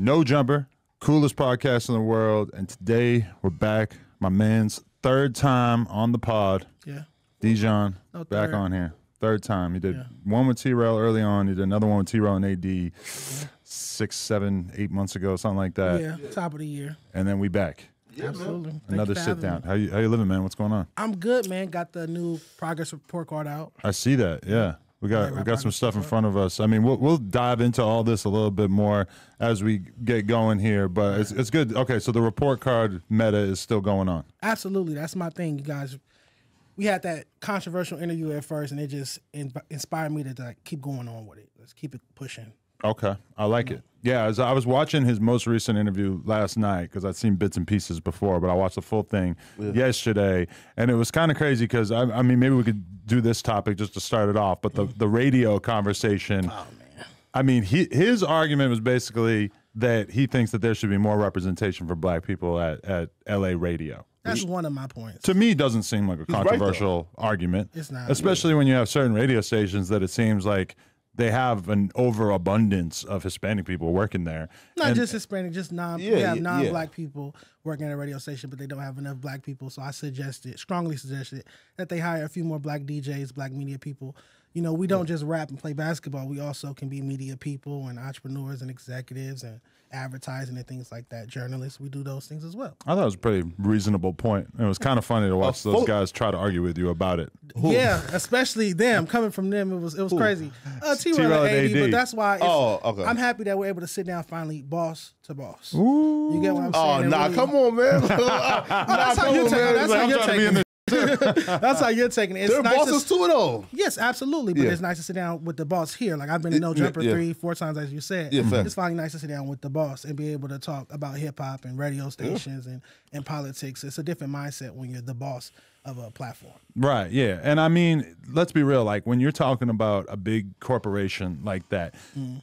No Jumper, coolest podcast in the world, and today we're back. My man's third time on the pod. Yeah. Dejon, back on here. Third time. He did one with T-Rail early on. He did another one with T-Rail and AD 6, 7, 8 months ago, something like that. Yeah, top of the year. And then we back. Yeah, absolutely. Another sit down. How you living, man? What's going on? I'm good, man. Got the new progress report card out. I see that. Yeah. We got some stuff in front of us. I mean, we'll dive into all this a little bit more as we get going here, but it's good. Okay, so the report card meta is still going on. Absolutely. That's my thing, you guys. We had that controversial interview at first, and it just inspired me to keep going on with it. Let's keep it pushing. Okay, I like it. Yeah, as I was watching his most recent interview last night, because I'd seen bits and pieces before, but I watched the full thing yesterday, and it was kind of crazy because, I mean, maybe we could do this topic just to start it off, but the radio conversation, oh, man. I mean, his argument was basically that he thinks that there should be more representation for black people at LA radio. That's one of my points. To me, doesn't seem like a controversial argument. It's not. Especially when you have certain radio stations that it seems like they have an overabundance of Hispanic people working there. Not just Hispanic, just non-black people working at a radio station, but they don't have enough black people. So I strongly suggested that they hire a few more black DJs, black media people. You know, we don't just rap and play basketball. We also can be media people and entrepreneurs and executives and advertising and things like that. Journalists, we do those things as well. I thought it was a pretty reasonable point. It was kind of funny to watch those guys try to argue with you about it. Yeah, especially them. Coming from them, it was crazy. T-Rail and AD, but that's why I'm happy that we're able to sit down finally, boss to boss. Ooh. You get what I'm saying? Oh, nah, come on, man. That's how you're taking it. That's how you're taking it. They're bosses too, though. Yes, absolutely. But it's nice to sit down with the boss here. Like I've been to No Jumper 3-4 times, as you said. It's finally nice to sit down with the boss and be able to talk about hip hop and radio stations and politics. It's a different mindset when you're the boss of a platform. Right, yeah. And I mean, let's be real, like when you're talking about a big corporation like that,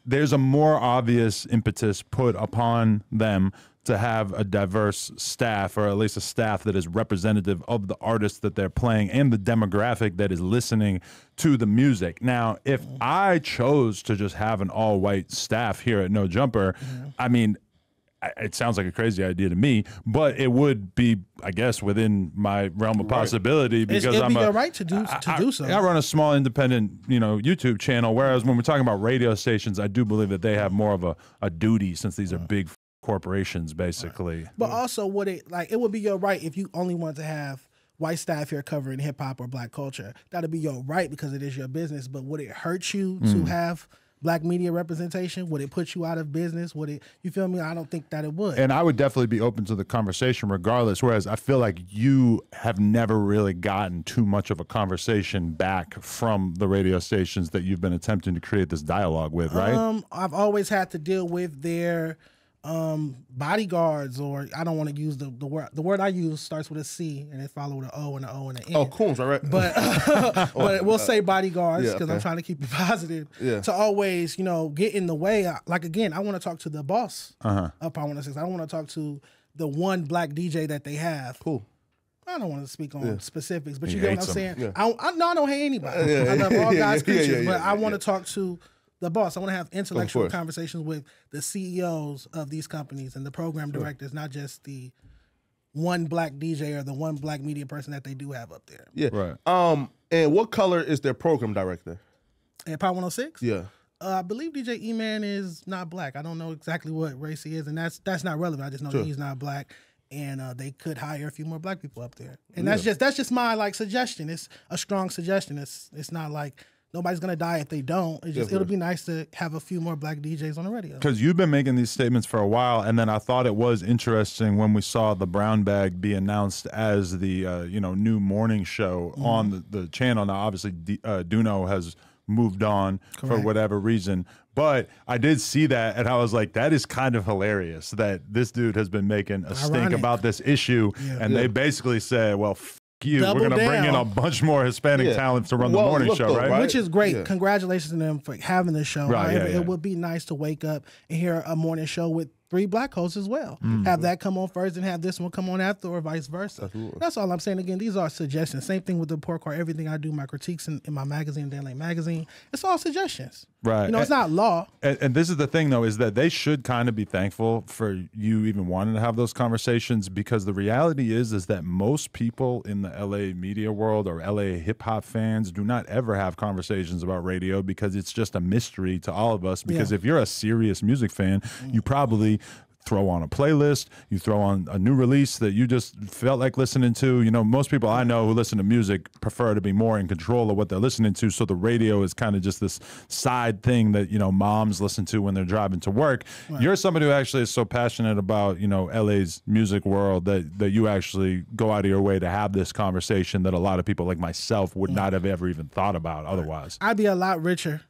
there's a more obvious impetus put upon them to have a diverse staff, or at least a staff that is representative of the artists that they're playing and the demographic that is listening to the music. Now, if I chose to just have an all-white staff here at No Jumper, I mean, it sounds like a crazy idea to me, but it would be, I guess, within my realm of possibility because it'd be your right to do so. I run a small independent, YouTube channel. Whereas when we're talking about radio stations, I do believe that they have more of a duty since these are big corporations, basically. But also, it would be your right if you only wanted to have white staff here covering hip hop or black culture. That'd be your right because it is your business. But would it hurt you to have black media representation? Would it put you out of business? You feel me? I don't think that it would. And I would definitely be open to the conversation regardless, whereas I feel like you have never really gotten too much of a conversation back from the radio stations that you've been attempting to create this dialogue with, right? I've always had to deal with their bodyguards, or I don't want to use the word. The word I use starts with a C and it followed with an O and an O and an N. Oh, coons, right? But we'll say bodyguards because I'm trying to keep it positive. To always, get in the way. Like again, I want to talk to the boss of Power 106. I don't want to talk to the one black DJ that they have. Cool. I don't want to speak on specifics, but you get what I'm saying. Yeah. I don't hate anybody. I love all God's creatures, but I want to talk to the boss. I want to have intellectual conversations with the CEOs of these companies and the program directors, not just the one black DJ or the one black media person that they do have up there. Yeah. Right. And what color is their program director? At Power 106? Yeah. I believe DJ E-Man is not black. I don't know exactly what race he is, and that's not relevant. I just know that he's not black, and they could hire a few more black people up there. And that's just my suggestion. It's a strong suggestion. It's not like nobody's gonna die if they don't. It'll be nice to have a few more black DJs on the radio. Because you've been making these statements for a while, and then I thought it was interesting when we saw the Brown Bag be announced as the new morning show on the channel. Now, obviously, Duno has moved on for whatever reason, but I did see that, and I was like, that is kind of hilarious that this dude has been making a stink about this issue, and they basically said, well, we're going to bring in a bunch more Hispanic talent to run the morning show, right? Which is great. Congratulations to them for having the show. However, it would be nice to wake up and hear a morning show with 3 black hosts as well. Have that come on first and have this one come on after, or vice versa. Absolutely. That's all I'm saying. Again, these are suggestions. Same thing with the report card. Everything I do, my critiques in my magazine, Dan Lane Magazine, it's all suggestions. Right. You know, it's not law. And this is the thing, though, is that they should kind of be thankful for you even wanting to have those conversations, because the reality is that most people in the LA media world or LA hip hop fans do not ever have conversations about radio, because it's just a mystery to all of us. Because if you're a serious music fan, you probably throw on a playlist, you throw on a new release that you just felt like listening to. You know, most people I know who listen to music prefer to be more in control of what they're listening to. So the radio is kind of just this side thing that, you know, moms listen to when they're driving to work. Right. You're somebody who actually is so passionate about, you know, LA's music world that you actually go out of your way to have this conversation that a lot of people like myself would not have ever even thought about otherwise. I'd be a lot richer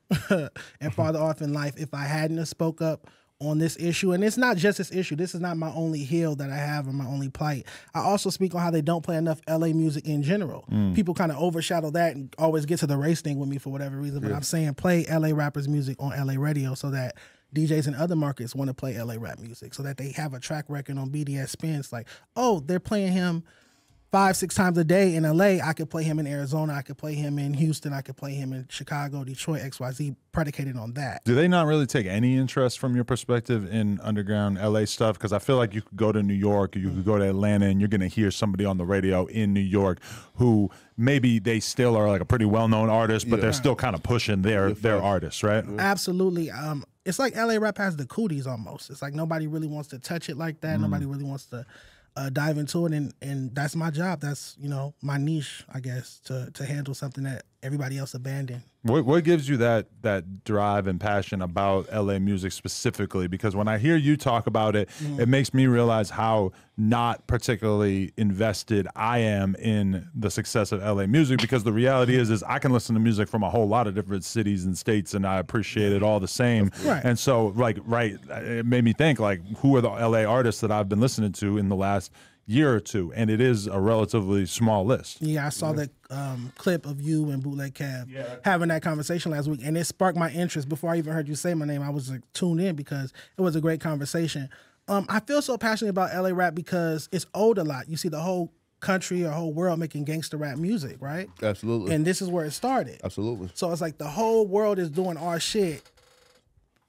and farther off in life if I hadn't have spoke up on this issue. And it's not just this issue. This is not my only hill that I have or my only plight. I also speak on how they don't play enough LA music in general. People kind of overshadow that and always get to the race thing with me for whatever reason. But I'm saying play LA rappers music on LA radio so that DJs in other markets want to play LA rap music, so that they have a track record on BDS spins. Like, oh, they're playing him 5-6 times a day in LA. I could play him in Arizona. I could play him in Houston. I could play him in Chicago, Detroit, XYZ, predicated on that. Do they not really take any interest from your perspective in underground LA stuff? Because I feel like you could go to New York or you could go to Atlanta and you're going to hear somebody on the radio in New York who maybe they still are like a pretty well-known artist, but they're still kind of pushing their artists, right? Absolutely. It's like LA rap has the cooties almost. It's like nobody really wants to touch it like that. Nobody really wants to dive into it, and that's my job. That's, you know, my niche, I guess, to handle something that everybody else abandoned. What gives you that drive and passion about LA music specifically? Because when I hear you talk about it, it makes me realize how not particularly invested I am in the success of LA music, because the reality is I can listen to music from a whole lot of different cities and states and I appreciate it all the same. Right. And so it made me think, like, who are the LA artists that I've been listening to in the last year or two? And it is a relatively small list. Yeah, I saw the clip of you and Bootleg Cab having that conversation last week, and it sparked my interest. Before I even heard you say my name, I was like tuned in because it was a great conversation. I feel so passionate about LA rap because it's old a lot. You see the whole country or whole world making gangster rap music, right? Absolutely. And this is where it started. Absolutely. So it's like the whole world is doing our shit.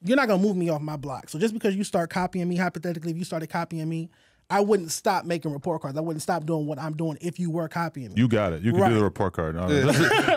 You're not going to move me off my block. So just because you start copying me, hypothetically, if you started copying me, I wouldn't stop making report cards. I wouldn't stop doing what I'm doing if you were copying me. You got it. You can do the report card.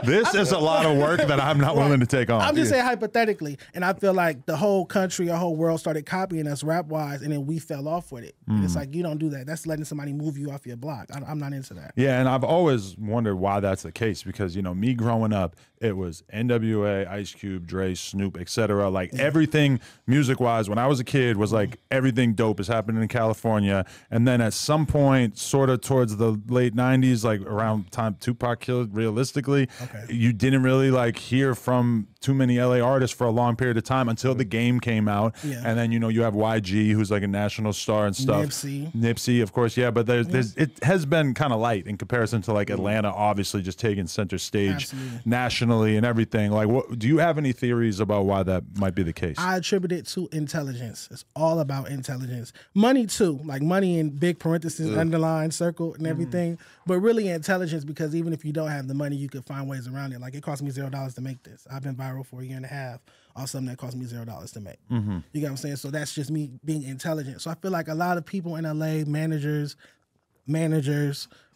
This is a lot of work that I'm not willing to take on. I'm just saying hypothetically. And I feel like the whole country or whole world started copying us rap-wise, and then we fell off with it. And it's like, you don't do that. That's letting somebody move you off your block. I'm not into that. Yeah, and I've always wondered why that's the case, because, you know, me growing up, it was NWA, Ice Cube, Dre, Snoop, etc. Like everything music-wise when I was a kid was like everything dope is happening in California. And then at some point, sort of towards the late 90s, like around time Tupac killed, realistically, you didn't really like hear from too many LA artists for a long period of time until The Game came out. Yeah. And then, you know, you have YG, who's like a national star and stuff. Nipsey, of course, yeah. But there's it has been kind of light in comparison to like Atlanta, obviously just taking center stage nationally and everything. Like, what do you have any theories about why that might be the case? I attribute it to intelligence. It's all about intelligence. Money too, like money in big parentheses, underline, circle, and everything. But really intelligence, because even if you don't have the money, you could find ways around it. Like, it cost me $0 to make this. I've been viral for a year and a half on something that cost me $0 to make. You get what I'm saying? So that's just me being intelligent. So I feel like a lot of people in LA, managers,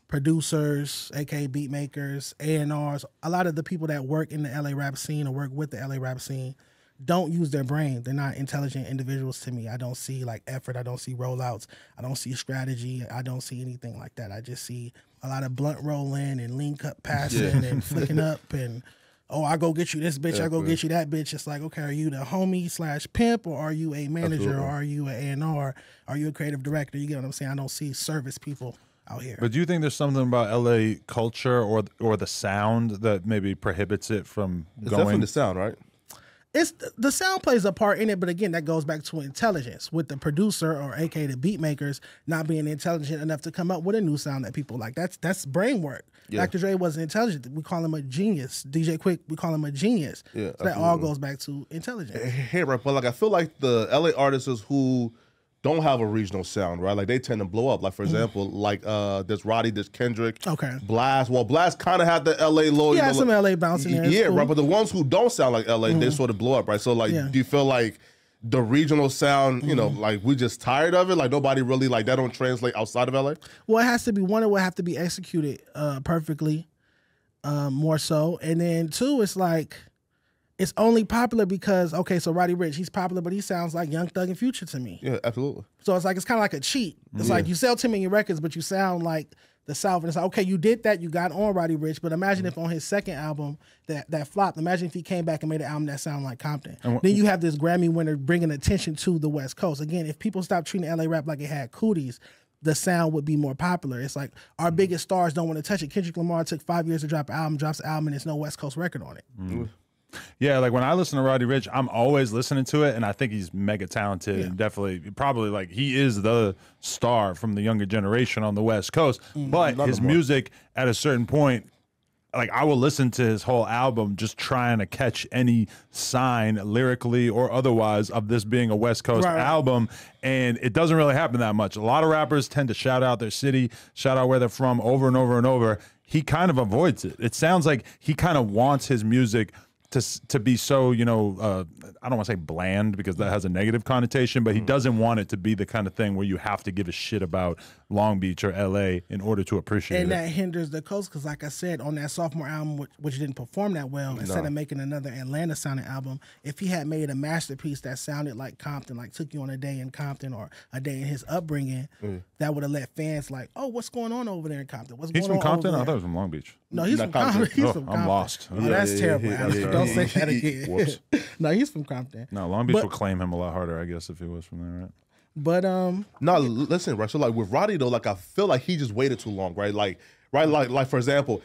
producers, aka beat makers, A&Rs, a lot of the people that work in the LA rap scene or work with the LA rap scene don't use their brain. They're not intelligent individuals to me. I don't see like effort. I don't see rollouts. I don't see strategy. I don't see anything like that. I just see a lot of blunt rolling and link up passing and flicking up and, oh, I go get you this bitch, I go get you that bitch. It's like, okay, are you the homie / pimp, or are you a manager, or are you an A&R? Are you a creative director? You get what I'm saying? I don't see service people out here. But do you think there's something about LA culture or the sound that maybe prohibits it from It's going? definitely the sound, right? It's the sound plays a part in it, but again, that goes back to intelligence with the producer or aka the beat makers not being intelligent enough to come up with a new sound that people like. That's brain work. Yeah. Dr. Dre wasn't intelligent. We call him a genius. DJ Quick, we call him a genius. Yeah, so that all goes back to intelligence. Hey, right, but like I feel like the LA artists who don't have a regional sound, right? Like they tend to blow up. Like for example, like there's Roddy, there's Kendrick, Blast. Well, Blast kind of had the LA low. Yeah, some LA bouncing there. Yeah, right. But the ones who don't sound like LA, they sort of blow up, right? So like, do you feel like the regional sound, you know, like we just tired of it? Like nobody really like that don't translate outside of LA? Well, it has to be one. It would have to be executed perfectly, more so, and then two, it's like. It's only popular because, okay, so Roddy Ricch, he's popular, but he sounds like Young Thug and Future to me. Yeah, absolutely. So it's like, it's kind of like a cheat. It's like you sell 10 million records, but you sound like the South. And it's like, okay, you did that, you got on Roddy Ricch, but imagine if on his second album that flopped, imagine if he came back and made an album that sounded like Compton. Then you have this Grammy winner bringing attention to the West Coast. Again, if people stop treating LA rap like it had cooties, the sound would be more popular. It's like our biggest stars don't want to touch it. Kendrick Lamar took 5 years to drop an album, drops an album, and there's no West Coast record on it. Yeah, like when I listen to Roddy Ricch, I'm always listening to it, and I think he's mega talented and definitely, probably like he is the star from the younger generation on the West Coast. But his music at a certain point, like I will listen to his whole album just trying to catch any sign lyrically or otherwise of this being a West Coast album, and it doesn't really happen that much. A lot of rappers tend to shout out their city, shout out where they're from over and over and over. He kind of avoids it. It sounds like he kind of wants his music to be so, you know, I don't want to say bland because that has a negative connotation, but he doesn't want it to be the kind of thing where you have to give a shit about Long Beach or LA in order to appreciate it. And that hinders the coast because, like I said, on that sophomore album, which didn't perform that well, instead of making another Atlanta sounding album, if he had made a masterpiece that sounded like Compton, like Took You on a Day in Compton or A Day in His Upbringing, that would have let fans like, oh, what's going on over there in Compton? What's he's going from on Compton? over there? I thought he was from Long Beach. No, he's from Compton. He's from Compton. I'm lost. Oh, that's terrible. Don't say that again. Whoops. No, he's from Compton. No, Long Beach will claim him a lot harder, I guess, if he was from there, right? But no, listen, right? So like with Roddy though, like I feel like he just waited too long, right? Like for example,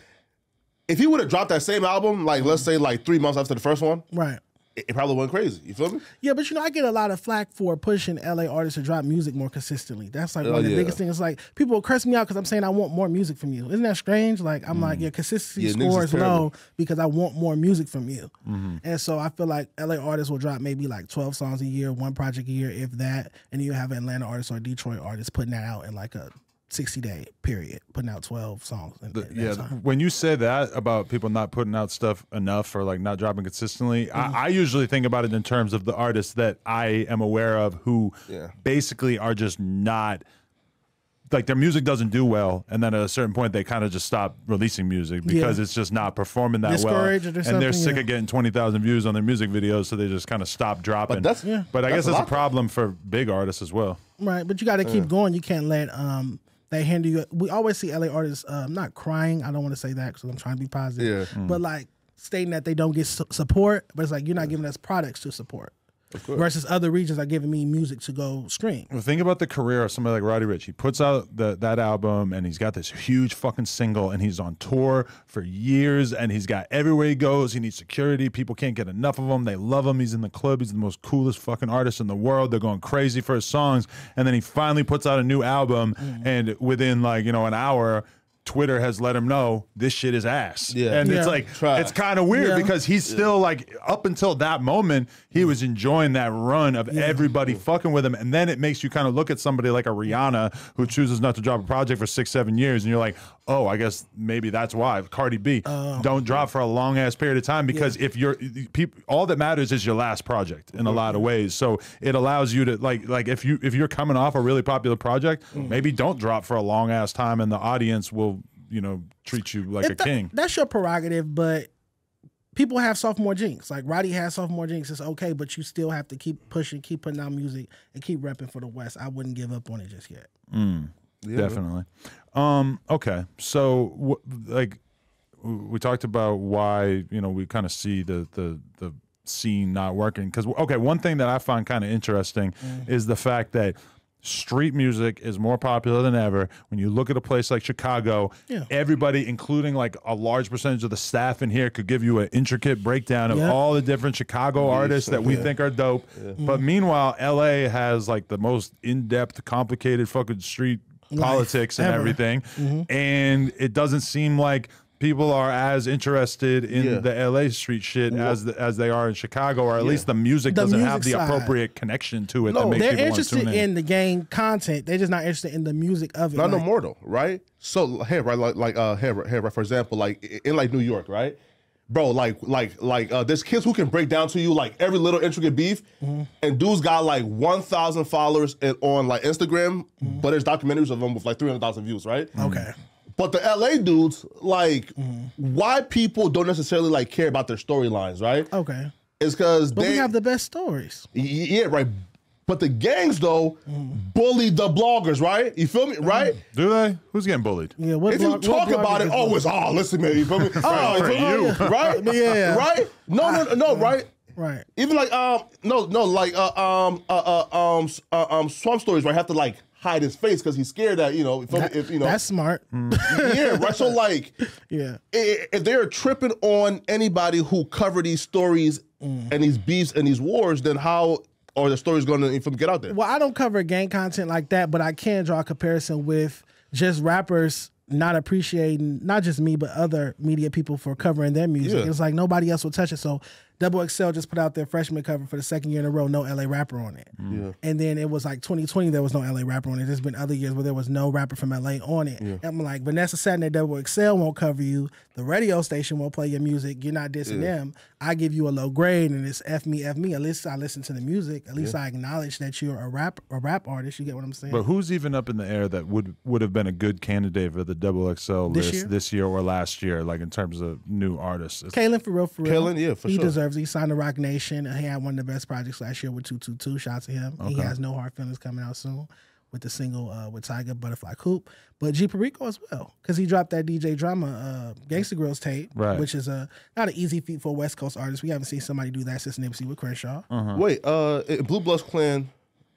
if he would have dropped that same album, like let's say like 3 months after the first one, right. It probably went crazy. You feel me? Yeah, but you know, I get a lot of flack for pushing LA artists to drop music more consistently. That's like one of the biggest things. Like people will curse me out because I'm saying I want more music from you. Isn't that strange? Like I'm like, your consistency score is low because I want more music from you. And so I feel like LA artists will drop maybe like 12 songs a year, one project a year, if that. And you have Atlanta artists or Detroit artists putting that out in like a 60-day period, putting out 12 songs. When you say that about people not putting out stuff enough or like not dropping consistently, I usually think about it in terms of the artists that I am aware of who basically are just not, like their music doesn't do well, and then at a certain point they kind of just stop releasing music because it's just not performing that well, and they're sick of getting 20,000 views on their music videos, so they just kind of stop dropping. But I guess that's a problem for big artists as well. Right, but you got to keep going. You can't let they hinder you. We always see LA artists not crying. I don't want to say that because I'm trying to be positive. But like stating that they don't get support. But it's like you're not giving us products to support. Versus other regions are giving me music to go stream. Well, think about the career of somebody like Roddy Ricch. He puts out that album and he's got this huge fucking single and he's on tour for years and he's got everywhere he goes. He needs security. People can't get enough of him. They love him. He's in the club. He's the most coolest fucking artist in the world. They're going crazy for his songs. And then he finally puts out a new album and within like, you know, an hour, Twitter has let him know this shit is ass. And it's like, it's kind of weird because he's still like, up until that moment, he was enjoying that run of everybody fucking with him. And then it makes you kind of look at somebody like a Rihanna who chooses not to drop a project for 6-7 years. And you're like, oh, I guess maybe that's why. Cardi B, don't drop for a long ass period of time because if you're, all that matters is your last project in a lot of ways. So it allows you to like if you're coming off a really popular project, maybe don't drop for a long ass time and the audience will, you know, treat you like a king. That's your prerogative, but people have sophomore jinx. Like Roddy has sophomore jinx. It's okay, but you still have to keep pushing, keep putting out music, and keep repping for the West. I wouldn't give up on it just yet. Definitely. Okay, so like we talked about why, you know, we kind of see the scene not working because one thing that I find kind of interesting is the fact that street music is more popular than ever. When you look at a place like Chicago, everybody, including like a large percentage of the staff in here, could give you an intricate breakdown of all the different Chicago artists that we think are dope. But meanwhile, LA has like the most in-depth, complicated fucking street politics and everything. And it doesn't seem like people are as interested in the LA street shit as they are in Chicago, or at least the music doesn't have the appropriate connection to it. No, that makes they're people interested want to tune in the game content. They're just not interested in the music of it. Not no more though, right? So hey, right, right, for example, like in like New York, right? Bro, there's kids who can break down to you like every little intricate beef, and dudes got like 1,000 followers on like Instagram, but there's documentaries of them with like 300,000 views, right? Okay. But the LA dudes, like, why people don't necessarily like care about their storylines, right? Okay. It's because we have the best stories. Yeah, right. But the gangs though bully the bloggers, right? You feel me, right? Do they? Who's getting bullied? Yeah. If you talk about it, listen, man. You feel me? Right? Yeah. Right? No, right? Right. Even like Swamp Stories, right? Have to like hide his face because he's scared that if you know that's smart. Yeah, right. So like, if they're tripping on anybody who cover these stories and these beefs and these wars, then how are the stories going to get out there? Well, I don't cover gang content like that, but I can draw a comparison with just rappers not appreciating not just me but other media people for covering their music. It's like nobody else will touch it. So Double XL just put out their freshman cover for the second year in a row, no LA rapper on it. And then it was like 2020, there was no LA rapper on it. There's been other years where there was no rapper from LA on it. And I'm like, Vanessa Satin at Double XL won't cover you. The radio station won't play your music. You're not dissing them. I give you a low grade and it's F me. At least I listen to the music. At least I acknowledge that you're a rap artist. You get what I'm saying? But who's even up in the air that would have been a good candidate for the Double XL list this year or last year, like in terms of new artists? Kalen, for real. Kalen, yeah, for sure. He deserves it. He signed to Rock Nation. He had one of the best projects last year with 222. Shout out to him. Okay. He has No Hard Feelings coming out soon with the single with Tyga, Butterfly Coupe. But G Perico as well, because he dropped that DJ Drama Gangsta Grills tape, which is not an easy feat for a West Coast artist. We haven't seen somebody do that since Nipsey with Crenshaw. Wait, Blue Bloods Clan.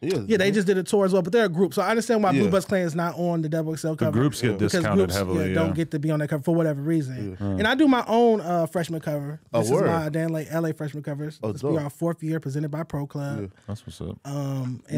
Yeah, they just did a tour as well, but they're a group. So I understand why Blue Bloods Clan is not on the Double XL cover. The groups get discounted heavily. Don't get to be on that cover for whatever reason. And I do my own freshman cover. This is my Dan Lake LA freshman covers. This will be our 4th year, presented by Pro Club. That's what's up.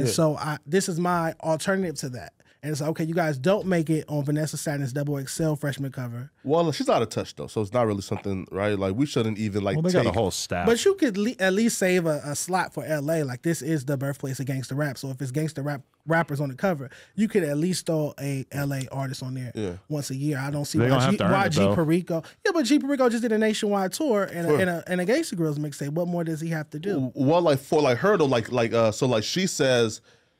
So this is my alternative to that. And it's like, okay, you guys don't make it on Vanessa Satin's Double XL freshman cover. Well, she's out of touch though, so it's not really something, right? Like we shouldn't even like. Well, they got a whole staff. But you could at least save a slot for LA. Like this is the birthplace of gangster rap. So if it's gangster rappers on the cover, you could at least throw a LA artist on there once a year. I don't see why G Perico. Yeah, but G Perico just did a nationwide tour and a Gangsta Grills mixtape. What more does he have to do? Well, like for like her though, so like she says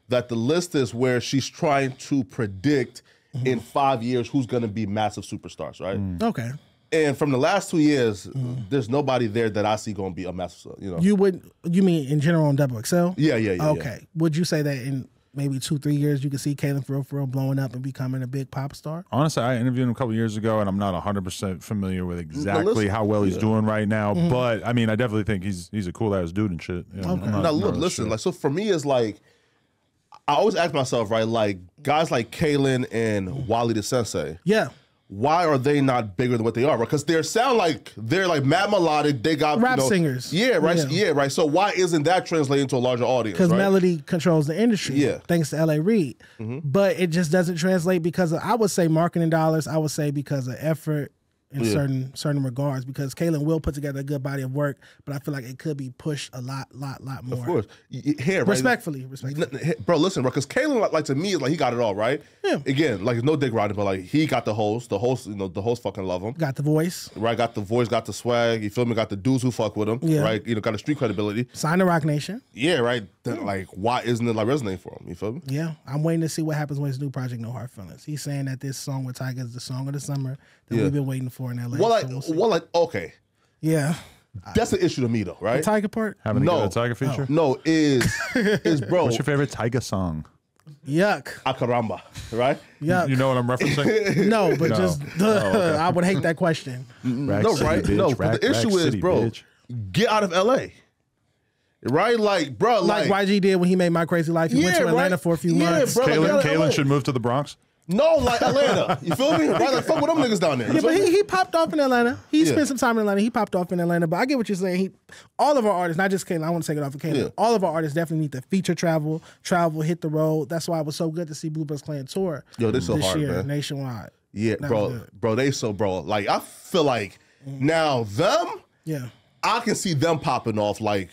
that the list is where she's trying to predict in 5 years who's going to be massive superstars, right? Okay. And from the last 2 years, there's nobody there that I see going to be a massive, You mean in general on Double XL? Yeah. Okay. Yeah. Would you say that in maybe 2-3 years you could see Kalen for real blowing up and becoming a big pop star? Honestly, I interviewed him a couple years ago, and I'm not 100% familiar with exactly how well he's doing right now. But I mean, I definitely think he's a cool ass dude and shit. Now look, listen, like so for me, it's like I always ask myself, right, like guys like Kalen and Wally the Sensei. Yeah. Why are they not bigger than what they are? Because they sound like they're like mad melodic. They got rap singers. Yeah, right. Yeah, right. So why isn't that translating to a larger audience? Because melody controls the industry. Yeah. Thanks to L.A. Reid. But it just doesn't translate because of, I would say, marketing dollars. I would say because of effort in certain regards, because Kalen will put together a good body of work, but I feel like it could be pushed a lot more. Of course. Here, respectfully. Bro, listen, bro, because Kalen, like to me, like he got it all, right? Yeah. Again, like no dick riding, but like he got the host, the host fucking love him. Got the voice. Right, got the voice, got the swag, you feel me? Got the dudes who fuck with him, right? Got the street credibility. Signed to Rock Nation. Yeah, right. Then, like, why isn't it like resonating for him? You feel me? Yeah. I'm waiting to see what happens with his new project, No Hard Feelings. He's saying that this song with Tyga is the song of the summer that we've been waiting for in LA. Okay. Yeah. That's an issue to me though, right? The Tyga part? Having to get a Tyga feature? No, is bro. What's your favorite Tyga song? Yuck. Akaramba, right? Yuck. You know what I'm referencing? No, but okay. I would hate that question. No, right? No, but the issue is, bro, get out of LA. Right? Like, bro, like YG did when he made My Crazy Life. He went to Atlanta for a few months. Bro, Kalen should move to the Bronx. No, like Atlanta. You feel me? Right? Like, fuck with them niggas down there. Yeah, but he popped off in Atlanta. He spent some time in Atlanta. He popped off in Atlanta. But I get what you're saying. All of our artists, not just Kalen, I want to take it off of Kalen. Yeah. All of our artists definitely need to feature travel, hit the road. That's why it was so good to see Blue Bloods Clan tour this so hard, year, man. nationwide. Yeah, bro, they so bro. Like I feel like now them, I can see them popping off like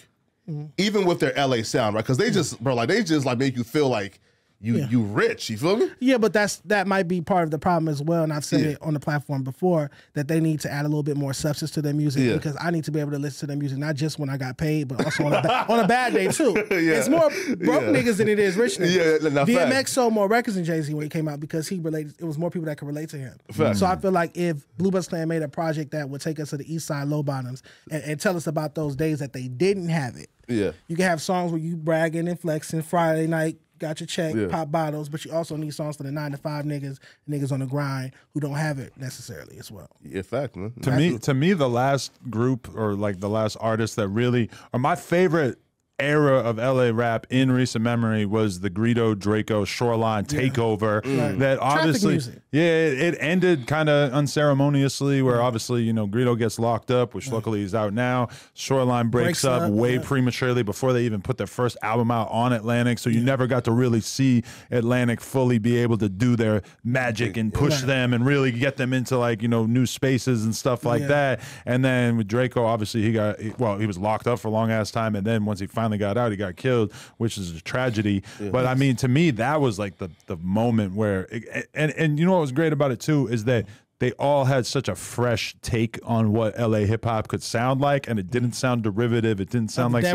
even with their LA sound, right? Because they just make you feel like you rich. You feel me? Yeah, but that might be part of the problem as well. And I've said it on the platform before that they need to add a little bit more substance to their music because I need to be able to listen to their music not just when I got paid, but also on a bad day too. It's more broke niggas than it is rich niggas. DMX sold more records than Jay-Z when he came out because it was more people that could relate to him. So I feel like if Blue Bus Clan made a project that would take us to the East Side Low Bottoms and tell us about those days that they didn't have it. Yeah, you can have songs where you bragging and flexing Friday night. Got your check, pop bottles, but you also need songs for the 9-to-5 niggas on the grind who don't have it necessarily as well. Yeah, fact, man. To me, the last group or like the last artist that really are my favorite era of LA rap in recent memory was the Greedo Draco Shoreline takeover. That obviously, it ended kind of unceremoniously where obviously, Greedo gets locked up, which luckily he's out now. Shoreline breaks up way prematurely before they even put their first album out on Atlantic. So you never got to really see Atlantic fully be able to do their magic and push them and really get them into like, new spaces and stuff like that. And then with Draco, obviously he was locked up for a long ass time. And then once he finally got out, he got killed, which is a tragedy. But I mean, to me, that was like the moment where, and you know what was great about it too is that they all had such a fresh take on what LA hip hop could sound like, and it didn't sound derivative. It didn't sound like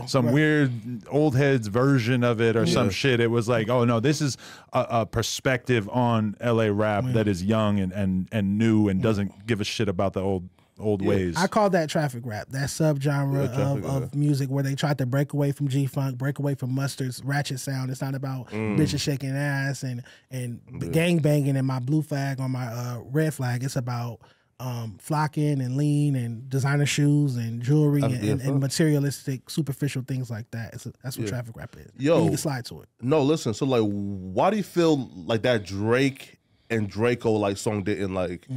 some weird old heads version of it or some shit. It was like, oh no, this is a perspective on LA rap that is young and new and doesn't give a shit about the old ways. I call that traffic rap, that subgenre of music where they tried to break away from G-Funk, break away from Mustard's ratchet sound. It's not about bitches shaking ass and gang banging and my blue flag on my red flag. It's about flocking and lean and designer shoes and jewelry and materialistic, superficial things like that. That's what traffic rap is. Yo, you can slide to it. No, listen. So like, why do you feel like that Drake and Draco like song didn't like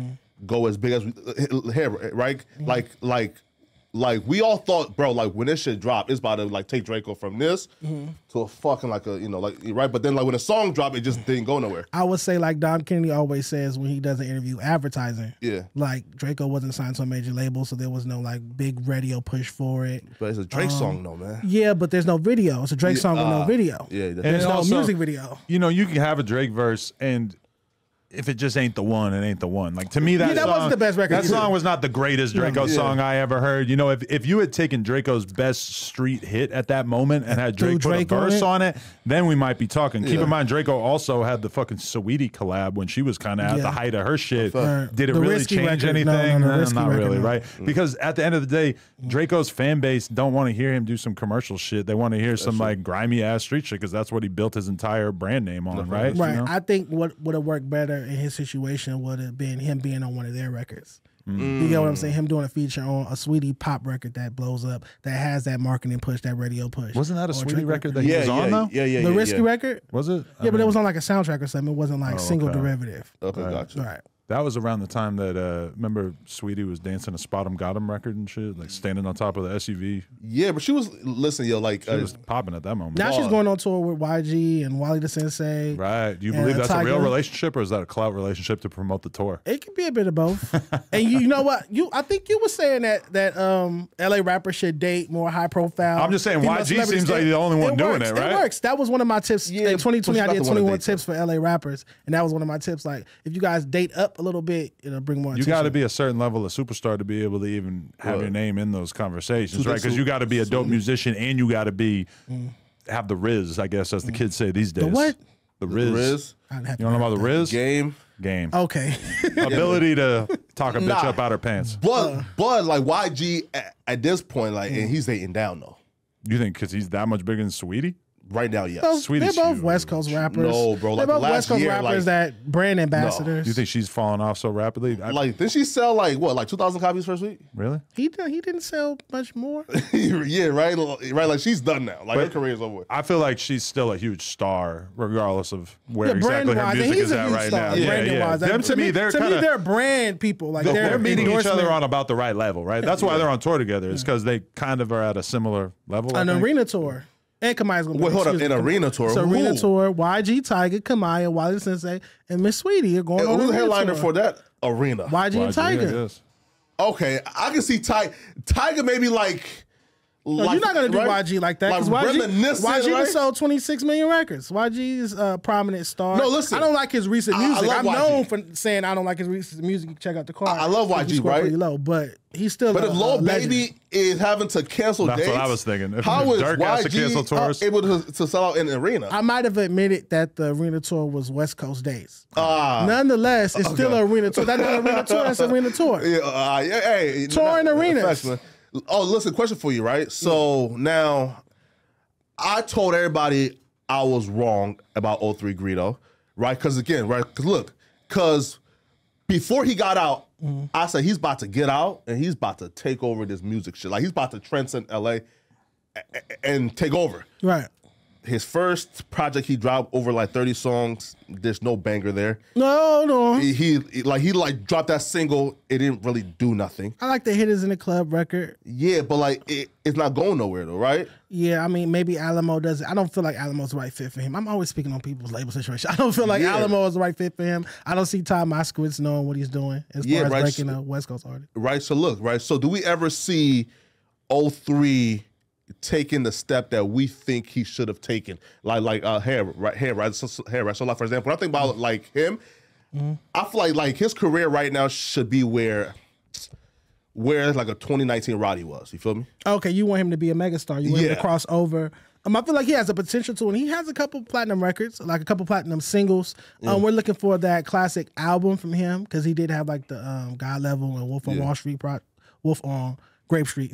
go as big as here, right? Like we all thought, bro, like when this shit dropped, it's about to like take Draco from this to a fucking like a, right? But then like when the song dropped, it just didn't go nowhere. I would say like Dom Kennedy always says when he does an interview, advertising. Yeah. Like Draco wasn't signed to a major label, so there was no like big radio push for it. But it's a Drake song though, man. Yeah, but there's no video. It's a Drake song with no video. Yeah. And there's no music video. You can have a Drake verse and if it just ain't the one, it ain't the one. Like to me, that song wasn't the best record. That song was not the greatest Draco song I ever heard. If you had taken Draco's best street hit at that moment and had Drake put a verse on it, then we might be talking. Keep in mind, Draco also had the fucking Saweetie collab when she was kind of at the height of her shit. Did it really change anything? Not really, right? Because at the end of the day, Draco's fan base don't want to hear him do some commercial shit. They want to hear some like grimy ass street shit because that's what he built his entire brand name on, right? Right. I think what would have worked better in his situation would have been him being on one of their records. You get what I'm saying? Him doing a feature on a Sweetie pop record that blows up, that has that marketing push, that radio push. Wasn't that a Sweetie record that he was on though? Yeah. The Risky record? Was it? Yeah, but it was on like a soundtrack or something. It wasn't like single derivative. Okay, gotcha. Right. That was around the time that, remember Sweetie was dancing a Spot 'em Got 'em record and shit, like standing on top of the SUV. Yeah, but she was, she was popping at that moment. Now she's going on tour with YG and Wally the Sensei. Right. Do you believe that's a real relationship or is that a clout relationship to promote the tour? It could be a bit of both. And you know what? I think you were saying that LA rappers should date more high profile. I'm just saying YG seems like the only one doing it, right? It works. That was one of my tips. In 2020, I did 21 tips for LA rappers. And that was one of my tips. Like, if you guys date up a little bit, it'll bring more attention. You got to be a certain level of superstar to be able to even have your name in those conversations, right? Because you got to be a dope musician and you got to be have the Riz, I guess, as the kids say these days. The what? The Riz. You don't know about the Riz? Game. Okay. Ability to talk a bitch up out her pants. But like YG at this point, like, and he's dating down though. You think because he's that much bigger than Sweetie? Right now, yes. They're both West Coast rappers. No, bro. They're both West Coast rappers that brand ambassadors. Do you think she's falling off so rapidly? Didn't she sell like 2,000 copies first week? Really? He didn't sell much more. Yeah, right. Like she's done now. Like her career's over. I feel like she's still a huge star, regardless of where exactly her music is at right now. Them to me, they're brand people. Like they're meeting each other on about the right level, right? That's why they're on tour together. It's because they kind of are at a similar level. An arena tour. And Kamaya's gonna be Wait, hold up, an arena tour. So arena tour, YG, Tiger, Kamaya, Wally Sensei, and Miss Sweetie are going on. Who's the arena headliner tour. for that arena? YG and Tiger. Okay, I can see Tiger maybe like. No, you're not gonna do YG like that because YG right? sold 26 million records. YG is a prominent star. No, listen, I don't like his recent music. I'm YG. known for saying I don't like his recent music. Check out the car. I love YG, right? Pretty low, but he's still. But if Lil Baby is having to cancel dates, that's what I was thinking. If how is Dirk has to cancel tours, able to sell out in an arena? I might have admitted that the arena tour was West Coast dates. Nonetheless, it's still an arena tour. That's not an arena tour. That's an arena tour. Hey, touring arenas. Oh, listen, question for you, right? So now, I told everybody I was wrong about 03 Greedo, right? Because again, right? Because before he got out, I said he's about to get out and he's about to take over this music shit. Like he's about to transcend LA and take over. Right. His first project, he dropped over like 30 songs. There's no banger there. No. He dropped that single. It didn't really do nothing. I like the Hitters in the Club record. Yeah, but like it's not going nowhere though, right? Yeah, I mean maybe Alamo does it. I don't feel like Alamo's the right fit for him. I'm always speaking on people's label situation. I don't feel like Alamo is the right fit for him. I don't see Todd Moskowitz knowing what he's doing as far as breaking a West Coast artist. Right. So look, right. So do we ever see 03 taking the step that we think he should have taken, like hair, right? So like for example, when I think about like him, I feel like his career right now should be where like a 2019 Roddy was. You feel me? Okay, you want him to be a megastar. You want him to cross over. I feel like he has the potential to, and he has a couple platinum records, like a couple platinum singles. We're looking for that classic album from him because he did have like the God Level and Wolf on Wall Street, Wolf on Grape Street,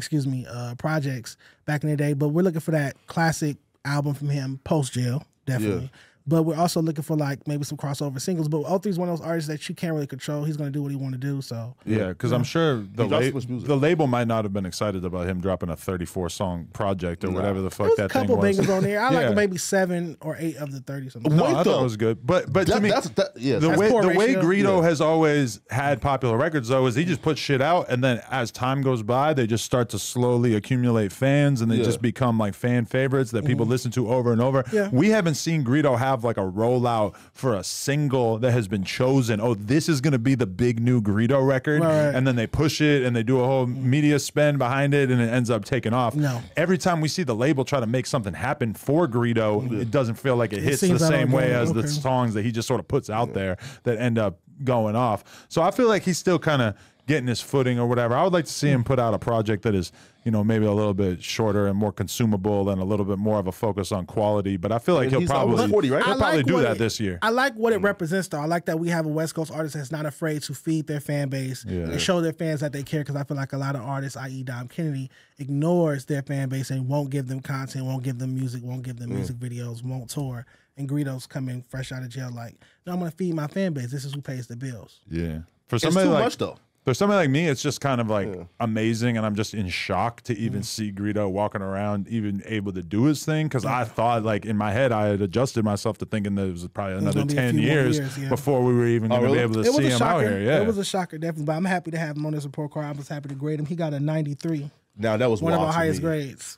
projects back in the day. But we're looking for that classic album from him post jail, definitely. Yeah. But we're also looking for like maybe some crossover singles. But 03 is one of those artists that you can't really control. He's going to do what he want to do. So yeah, because I'm sure the label might not have been excited about him dropping a 34-song project or whatever the fuck that thing was. There's a couple bangers on there. I like maybe 7 or 8 of the 30 something. No, I thought it was good. But to me, the way Greedo has always had popular records though is he just puts shit out, and then as time goes by, they just start to slowly accumulate fans, and they just become like fan favorites that people listen to over and over. Yeah. We haven't seen Greedo have like a rollout for a single that has been chosen. Oh, this is going to be the big new Greedo record, and then they push it and they do a whole media spend behind it, and it ends up taking off. No. Every time we see the label try to make something happen for Greedo, it doesn't feel like it hits the same way as the songs that he just sort of puts out there that end up going off. So I feel like he's still kind of getting his footing or whatever. I would like to see him put out a project that is, maybe a little bit shorter and more consumable and a little bit more of a focus on quality. But I feel like he'll probably 40, right? He'll probably do that this year. I like what it represents, though. I like that we have a West Coast artist that's not afraid to feed their fan base and show their fans that they care. Because I feel like a lot of artists, i.e. Dom Kennedy, ignores their fan base and won't give them content, won't give them music, won't give them music videos, won't tour. And Greedo's coming fresh out of jail like, no, I'm going to feed my fan base. This is who pays the bills. Yeah. For somebody it's too much, though. For somebody like me, it's just kind of like amazing, and I'm just in shock to even see Greedo walking around, even able to do his thing, because I thought, like, in my head, I had adjusted myself to thinking that it was probably another 10 years before we were even going to be able to see him out here. Yeah. It was a shocker, definitely, but I'm happy to have him on this report card. I was happy to grade him. He got a 93. Now, that was one of our highest grades.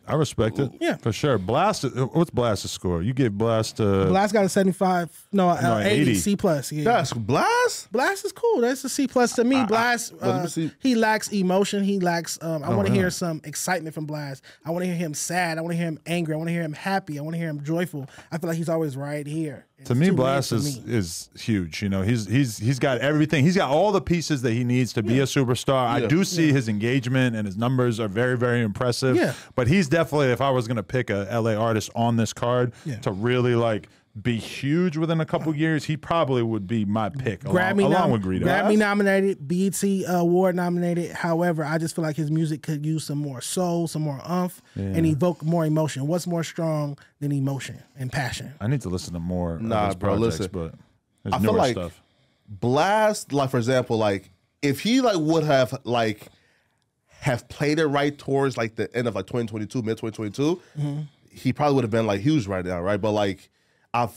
I respect it. Yeah. For sure. Blast, what's Blast's score? You gave Blast Blast got a 75. No, 80. C+. Yeah. That's Blast? Blast is cool. That's a C+ to me. Blast, he lacks emotion. He lacks, I want to hear some excitement from Blast. I want to hear him sad. I want to hear him angry. I want to hear him happy. I want to hear him joyful. I feel like he's always right here. To me, Blast is huge. He's got everything. He's got all the pieces that he needs to be a superstar. I do see his engagement and his numbers are very, very impressive. Yeah. But he's definitely, if I was going to pick a LA artist on this card to really like be huge within a couple years, he probably would be my pick along with Greedo. Grammy nominated, BET Award nominated. However, I just feel like his music could use some more soul, some more umph, and evoke more emotion. What's more strong than emotion and passion? I need to listen to more of his projects, but there's I newer feel like stuff. Blast, like for example, like if he like would have played it right towards like the end of like 2022, mid 2022, he probably would have been like huge right now, right? But like I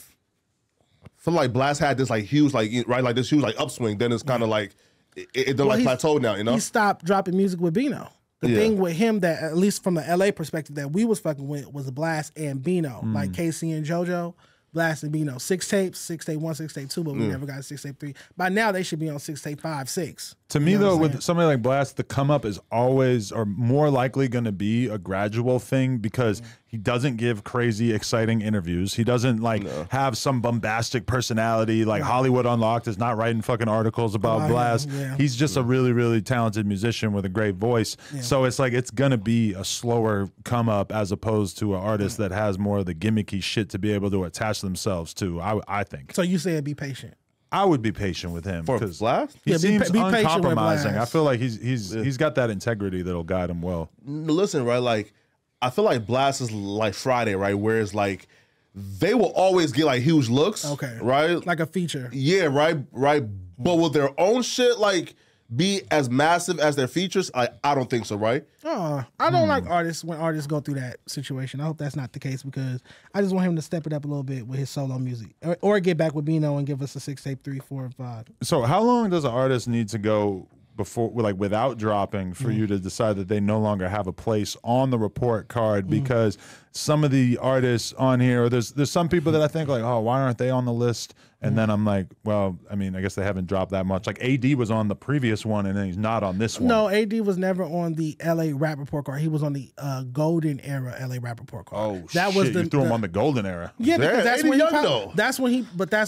feel like Blast had this like huge like this huge like upswing. Then it's kind of like it plateaued now. He stopped dropping music with Bino. The thing with him that, at least from the LA perspective, that we was fucking with was Blast and Bino, like Casey and JoJo. Blast and Bino, 6 tapes, 6 tape 1, 6 tape 2, but we never got 6 tape 3. By now they should be on 6 tape 5, 6. To me, though, with somebody like Blast, the come up is always or more likely going to be a gradual thing because he doesn't give crazy, exciting interviews. He doesn't have some bombastic personality. Like Hollywood Unlocked is not writing fucking articles about Blast. He's just a really, really talented musician with a great voice. So it's like it's going to be a slower come up as opposed to an artist that has more of the gimmicky shit to be able to attach themselves to, I think. So you said be patient. I would be patient with him for Blast. He seems be uncompromising. I feel like he's got that integrity that'll guide him well. Listen, right? Like, I feel like Blast is like Friday, right? Whereas like they will always get like huge looks, right? Like a feature. Yeah, right. But will their own shit like be as massive as their features? I don't think so, right? I don't like artists when artists go through that situation. I hope that's not the case because I just want him to step it up a little bit with his solo music, or get back with Bino and give us a 6 tape 3, 4, and 5. So how long does an artist need to go before, like, without dropping for you to decide that they no longer have a place on the report card? Because some of the artists on here, there's some people that I think like, oh, why aren't they on the list? And then I'm like, well, I mean, I guess they haven't dropped that much. Like AD was on the previous one, and then he's not on this one. No, AD was never on the LA Rap Report card. He was on the golden era LA Rap Report card. Oh, that was you threw him on the golden era. Yeah, because that's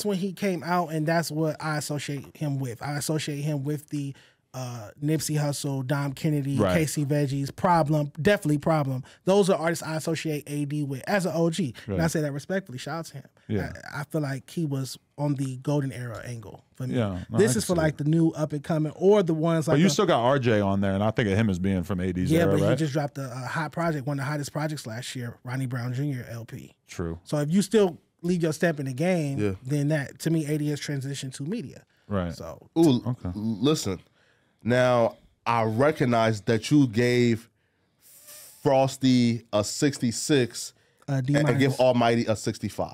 when he came out, and that's what I associate him with. I associate him with the Nipsey Hussle, Dom Kennedy, KC Veggies, definitely Problem. Those are artists I associate AD with as an OG. And I say that respectfully. Shout out to him. Yeah. I feel like he was on the golden era angle for me. Yeah, no, this is for like the new up and coming or the ones like. But you still got RJ on there, and I think of him as being from AD's era, but right? he just dropped a hot project, one of the hottest projects last year, Ronnie Brown Jr. LP. True. So if you still leave your step in the game, then that to me AD has transitioned to media. Right. So listen. Now, I recognize that you gave Frosty a 66 and give Almighty a 65.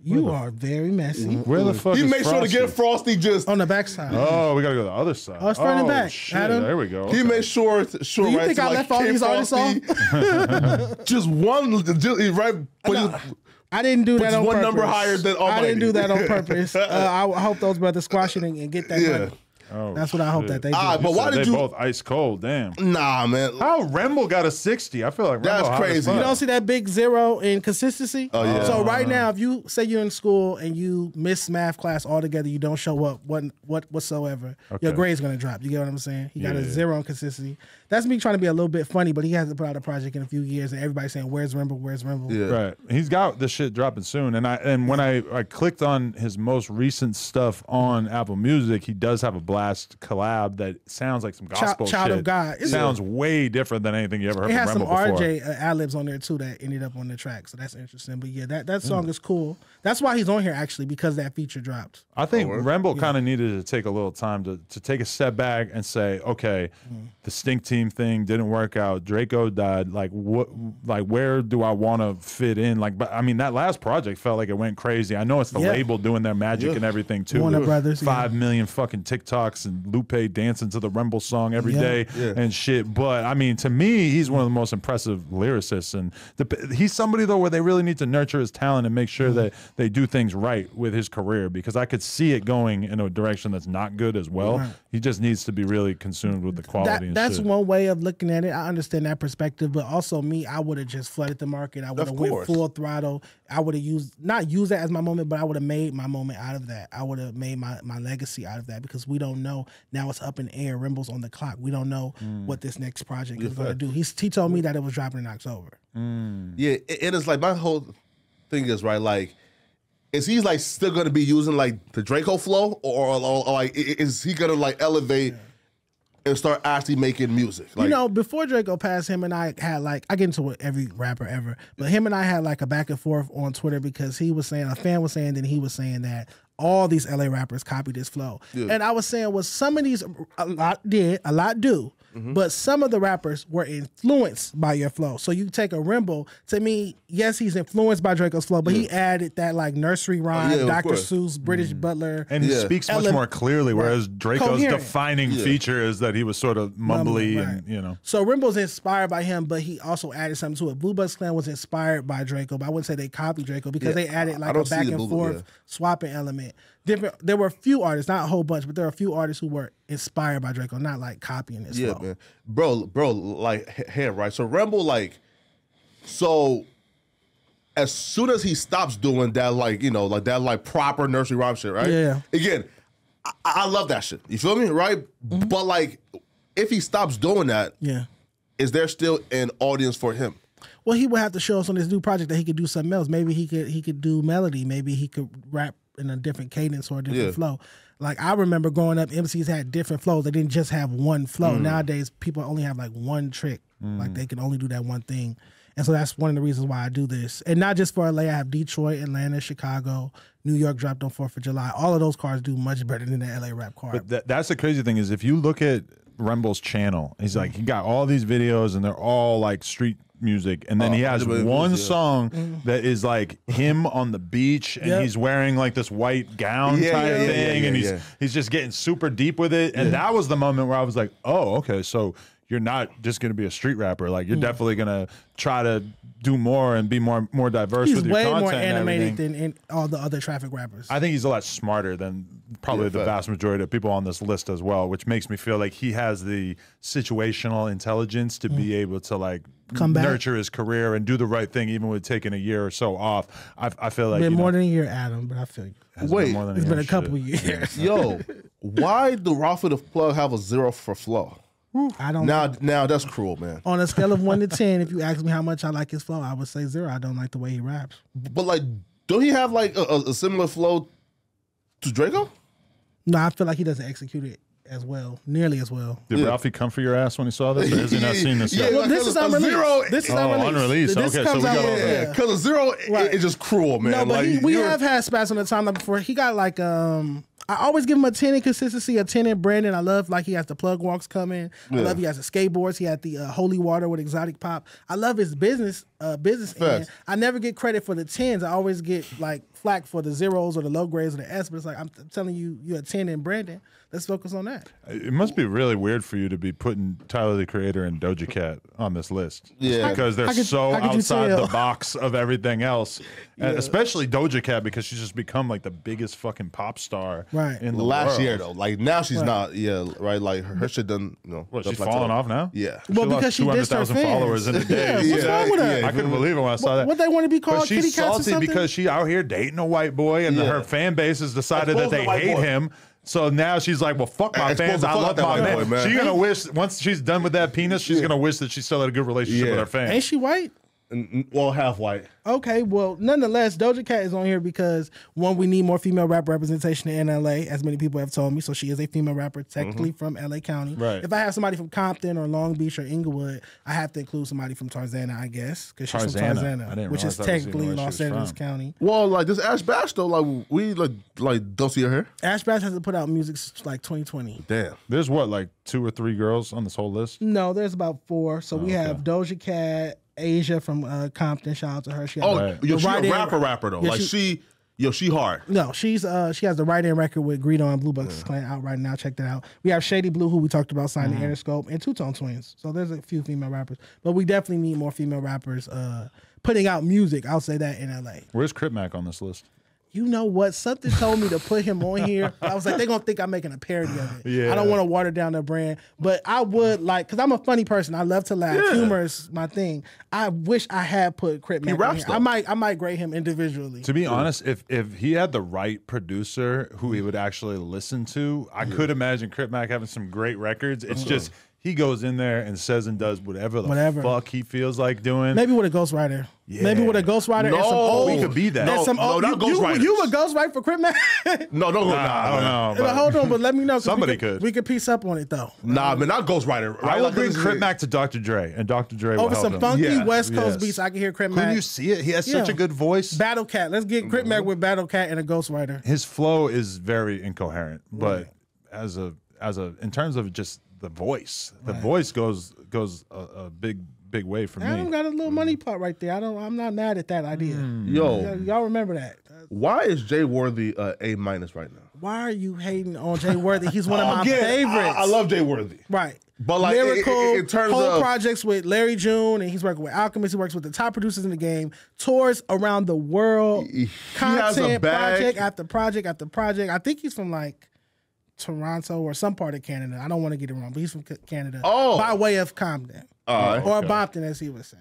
You are very messy. Where the fuck he is made sure to give Frosty just on the backside. Oh, we gotta go to the other side. Oh, it's front and back. Shit, Adam. There we go. He made sure. Do you think I left all these artists off? Just one, right? I didn't do that on purpose. One number higher than Almighty. I didn't do that on purpose. I hope those brothers squash it and get that money. Oh, that's what I hope that they do. But why did you both ice cold? Damn. Nah, man. How Remble got a 60? I feel like that's crazy. You don't see that big 0 in consistency? Oh yeah. So right now, if you say you're in school and you miss math class altogether, you don't show up whatsoever, your grade's gonna drop. You get what I'm saying? He got a 0 in consistency. That's me trying to be a little bit funny, but he hasn't put out a project in a few years, and everybody's saying, "Where's Remble? Where's Remble?" Yeah. Right. He's got this shit dropping soon, and when I clicked on his most recent stuff on Apple Music, he does have a Blast collab that sounds like some gospel Child shit. of God. It sounds way different than anything you ever heard from Remble. It has some before. RJ ad-libs on there too that ended up on the track, so that's interesting. But yeah, that song is cool. That's why he's on here actually, because that feature dropped. I think Remble kind of needed to take a little time to take a step back and say, okay, the Stink Team thing didn't work out. Draco died. Like what? Like where do I want to fit in? Like, but I mean, that last project felt like it went crazy. I know it's the label doing their magic and everything too. Warner Brothers, 5 million fucking TikToks and Lupe dancing to the Remble song every day and shit. But I mean, to me, he's one of the most impressive lyricists, and he's somebody though where they really need to nurture his talent and make sure that they do things right with his career, because I could see it going in a direction that's not good as well. Right. He just needs to be really consumed with the quality. That's one way of looking at it. I understand that perspective, but also me, I would have just flooded the market. I would have went full throttle. I would have not used that as my moment, but I would have made my moment out of that. I would have made my legacy out of that, because we don't know. Now it's up in the air. Remble's on the clock. We don't know what this next project is going to do. He told me that it was dropping in October. Yeah, it is like my whole thing is right. Like, is he like still going to be using like the Draco flow, or like is he going to like elevate and start actually making music? Like, you know, before Draco passed, him and I had like, I get into it every rapper ever, but him and I had like a back and forth on Twitter, because he was saying, a fan was saying that he was saying that all these LA rappers copied his flow. Yeah. And I was saying, well, some of these, a lot do. but some of the rappers were influenced by your flow. So you take a Rimble, to me, yes, he's influenced by Draco's flow, but he added that like nursery rhyme, Dr. Seuss, British Butler. And he speaks much more clearly, whereas Draco's Coherent. defining feature is that he was sort of mumbly and, you know. So Rimble's inspired by him, but he also added something to it. Blue Bucks Clan was inspired by Draco, but I wouldn't say they copied Draco because they added like a back and forth swapping element. There were a few artists, not a whole bunch, but there were a few artists who were inspired by Draco, not like copying his flow. Man. Bro, like, hey, right? So Rimble, like, so as soon as he stops doing that, like, you know, like that, like proper nursery rhyme shit, right? Yeah. Again, I love that shit. You feel me, right? But like, if he stops doing that, is there still an audience for him? Well, he would have to show us on this new project that he could do something else. Maybe he could do melody. Maybe he could rap in a different cadence or a different flow. Like I remember growing up, MCs had different flows. They didn't just have one flow. Nowadays, people only have like one trick. Like they can only do that one thing. And so that's one of the reasons why I do this. And not just for LA, I have Detroit, Atlanta, Chicago, New York dropped on 4th of July. All of those cars do much better than the LA rap car. But that's the crazy thing is if you look at Rimble's channel, he's like, he got all these videos and they're all like street music, and then he has one song that is like him on the beach and he's wearing like this white gown type thing, and he's just getting super deep with it. And that was the moment where I was like, oh, okay, so you're not just going to be a street rapper. Like you're definitely going to try to do more and be more diverse with your content. He's way more animated than all the other Traffic rappers. I think he's a lot smarter than probably the vast majority of people on this list as well, which makes me feel like he has the situational intelligence to be able to like nurture his career and do the right thing, even with taking a year or so off. I feel like it's been more than a year, Adam, but I feel you. Wait, it's been a couple of years. Yo, why do Rafa the Plug have a 0 for flow? I don't now that's cruel, man. On a scale of 1 to 10, if you ask me how much I like his flow, I would say 0. I don't like the way he raps. But like, don't he have like a similar flow to Draco? No, I feel like he doesn't execute it as well, nearly as well. Did Ralphie come for your ass when he saw this, or has he not seen this yet? Well, this is unreleased. This is unreleased. This okay, comes so we out got because a 0 is just cruel, man. No, but like, we have had spats on the timeline before. He got like I always give him a 10 in consistency, a 10 in Brandon. I love like he has the plug walks coming. I love he has the skateboards. He had the holy water with exotic pop. I love his business end. I never get credit for the 10s. I always get like flack for the 0s or the low grades or the S. But it's like I'm telling you, you're a 10 in Brandon. Let's focus on that. It must be really weird for you to be putting Tyler the Creator and Doja Cat on this list. Yeah, because they're so outside the box of everything else. And especially Doja Cat, because she's just become like the biggest fucking pop star in the last world. year though. Like now she's not. Yeah, right. Like her shit done. You know, what, she's falling off now? Yeah. Well, because she dissed her 200,000 followers in a day. What's wrong with her? I couldn't believe it when I saw that. What they want to be called? But she's kitty cats or salty something? because she out here dating a white boy, and her fan base has decided that they hate him. So now she's like, well, fuck my fans. I love my man. She's gonna wish once she's done with that penis, she's gonna wish that she still had a good relationship with her fans. Ain't she white? Well, half white. Okay, well, nonetheless, Doja Cat is on here because, one, we need more female rap representation in LA, as many people have told me. So she is a female rapper, technically from LA County. Right. If I have somebody from Compton or Long Beach or Inglewood, I have to include somebody from Tarzana, I guess, because she's from Tarzana, which is technically Los Angeles County. Well, like this Ash Bash though, like we like don't see her here. Ash Bash hasn't put out music since like 2020. Damn. There's what, like 2 or 3 girls on this whole list? No, there's about 4. So we have Doja Cat, Asia from Compton, shout out to her. She has she a rapper though. Yeah, like she hard. No, she has the write-in record with Greedo and Blue Bucks Clan out right now. Check that out. We have Shady Blue, who we talked about, signing Interscope, and Two Tone Twins. So there's a few female rappers, but we definitely need more female rappers putting out music. I'll say that in LA. Where's Crip Mac on this list? You know what? Something told me to put him on here. I was like, they're going to think I'm making a parody of it. Yeah. I don't want to water down their brand. But I would like, because I'm a funny person. I love to laugh. Humor is my thing. I wish I had put Crip Mac on here. I might grade him individually. To be honest, if he had the right producer who he would actually listen to, I could imagine Crip Mac having some great records. It's just, he goes in there and says and does whatever the fuck he feels like doing. Maybe with a ghostwriter. Yeah. Maybe with a ghostwriter and some old. We could be that. No, not ghostwriters. You would ghostwrite for Crip Mac? No, don't go. I don't know. Hold on, but let me know. Somebody could. We could piece up on it though. Nah, man, not ghostwriter. I will bring Crip Mac to Dr. Dre, and Dr. Dre will over help some him. funky West Coast beats. I can hear Crip Mac. Couldn't you see it? He has such a good voice. Battle Cat. Let's get Crip Mac with Battle Cat and a ghostwriter. His flow is very incoherent, but as in terms of just the voice. The voice goes a big way for me. Adam got a little money pot right there. I'm not mad at that idea. Yo, y'all remember that. Why is Jay Worthy A- right now? Why are you hating on Jay Worthy? He's one of my favorites. I love Jay Worthy. Right. But like Lyrical, in terms whole of projects with Larry June, and he's working with Alchemist. He works with the top producers in the game. Tours around the world. he Content has a bag. project after project after project. I think he's from like Toronto or some part of Canada. I don't want to get it wrong, but he's from Canada. Oh. By way of Compton. Or Bompton, as he would say.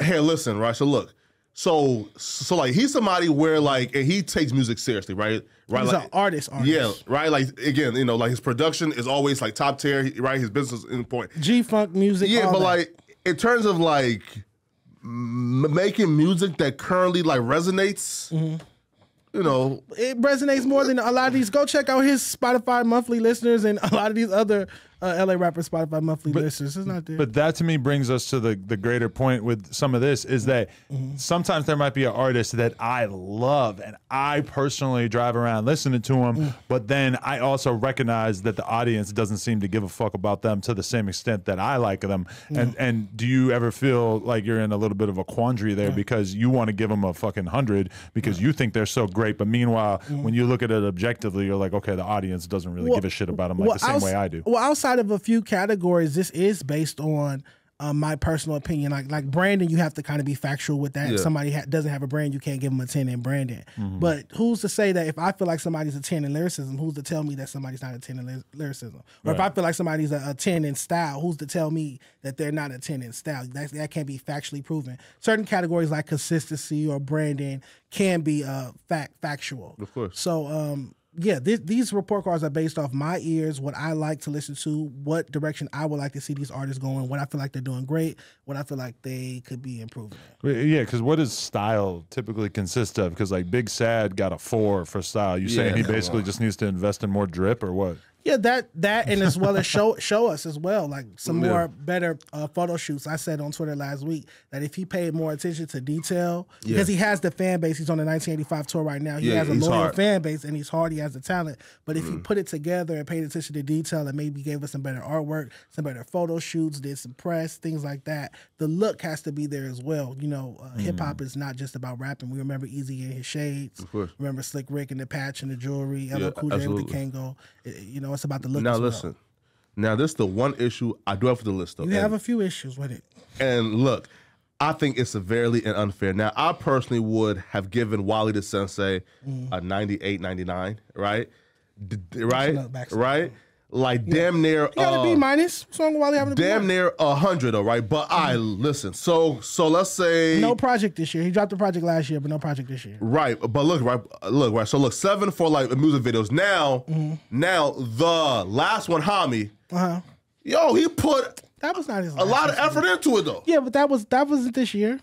Hey, listen, right? So look, so like he's somebody where like and he takes music seriously, right? Right. He's like, an artist. Yeah, right. Like again, you know, like his production is always like top tier, right? His business is in point. G-funk music. Yeah, all but that. like in terms of like making music that currently like resonates, you know, it resonates more than a lot of these. Go check out his Spotify monthly listeners and a lot of these other LA rappers' Spotify monthly listeners. It's not there. But that to me brings us to the greater point with some of this is that sometimes there might be an artist that I love and I personally drive around listening to him, but then I also recognize that the audience doesn't seem to give a fuck about them to the same extent that I like them. And do you ever feel like you're in a little bit of a quandary there because you want to give them a fucking 100 because you think they're so great, but meanwhile, when you look at it objectively, you're like, okay, the audience doesn't really give a shit about them like the same way I do. Well, outside of a few categories, this is based on my personal opinion. Like branding, you have to kind of be factual with that. If somebody doesn't have a brand, you can't give them a 10 in branding. But who's to say that if I feel like somebody's a 10 in lyricism, who's to tell me that somebody's not a 10 in lyricism? Or if I feel like somebody's a 10 in style, who's to tell me that they're not a 10 in style? That can't be factually proven. Certain categories like consistency or branding can be factual. Of course. So, yeah, these report cards are based off my ears, what I like to listen to, what direction I would like to see these artists going, what I feel like they're doing great, what I feel like they could be improving. Yeah, because what does style typically consist of? Because like Big Sad got a 4 for style. You saying he basically just needs to invest in more drip or what? Yeah, that and as well as show us as well, like some more better photo shoots. I said on Twitter last week that if he paid more attention to detail, because he has the fan base, he's on the 1985 tour right now. He has a loyal fan base and he's hard, he has the talent. But if he put it together and paid attention to detail and maybe gave us some better artwork, some better photo shoots, did some press, things like that, the look has to be there as well. You know, hip hop is not just about rapping. We remember Easy in his shades. Remember Slick Rick and the patch and the jewelry, LL Cool J with the Kango. You know, it's about the look now as well. listen. Now this is the one issue I do have for the list though. You have a few issues with it. And look, I think it's severely and unfair. Now, I personally would have given Wally the Sensei a 98, 99, right? Right? Like damn near You got a B minus. Song Wally having a damn B-. near 100, all right? But I listen. So let's say No project this year. He dropped the project last year, but no project this year. right. But look, right. So look, 7 for like music videos. Now the last one, Hami. Yo, he put That was not his a lot of effort into it though. Yeah, but that wasn't this year.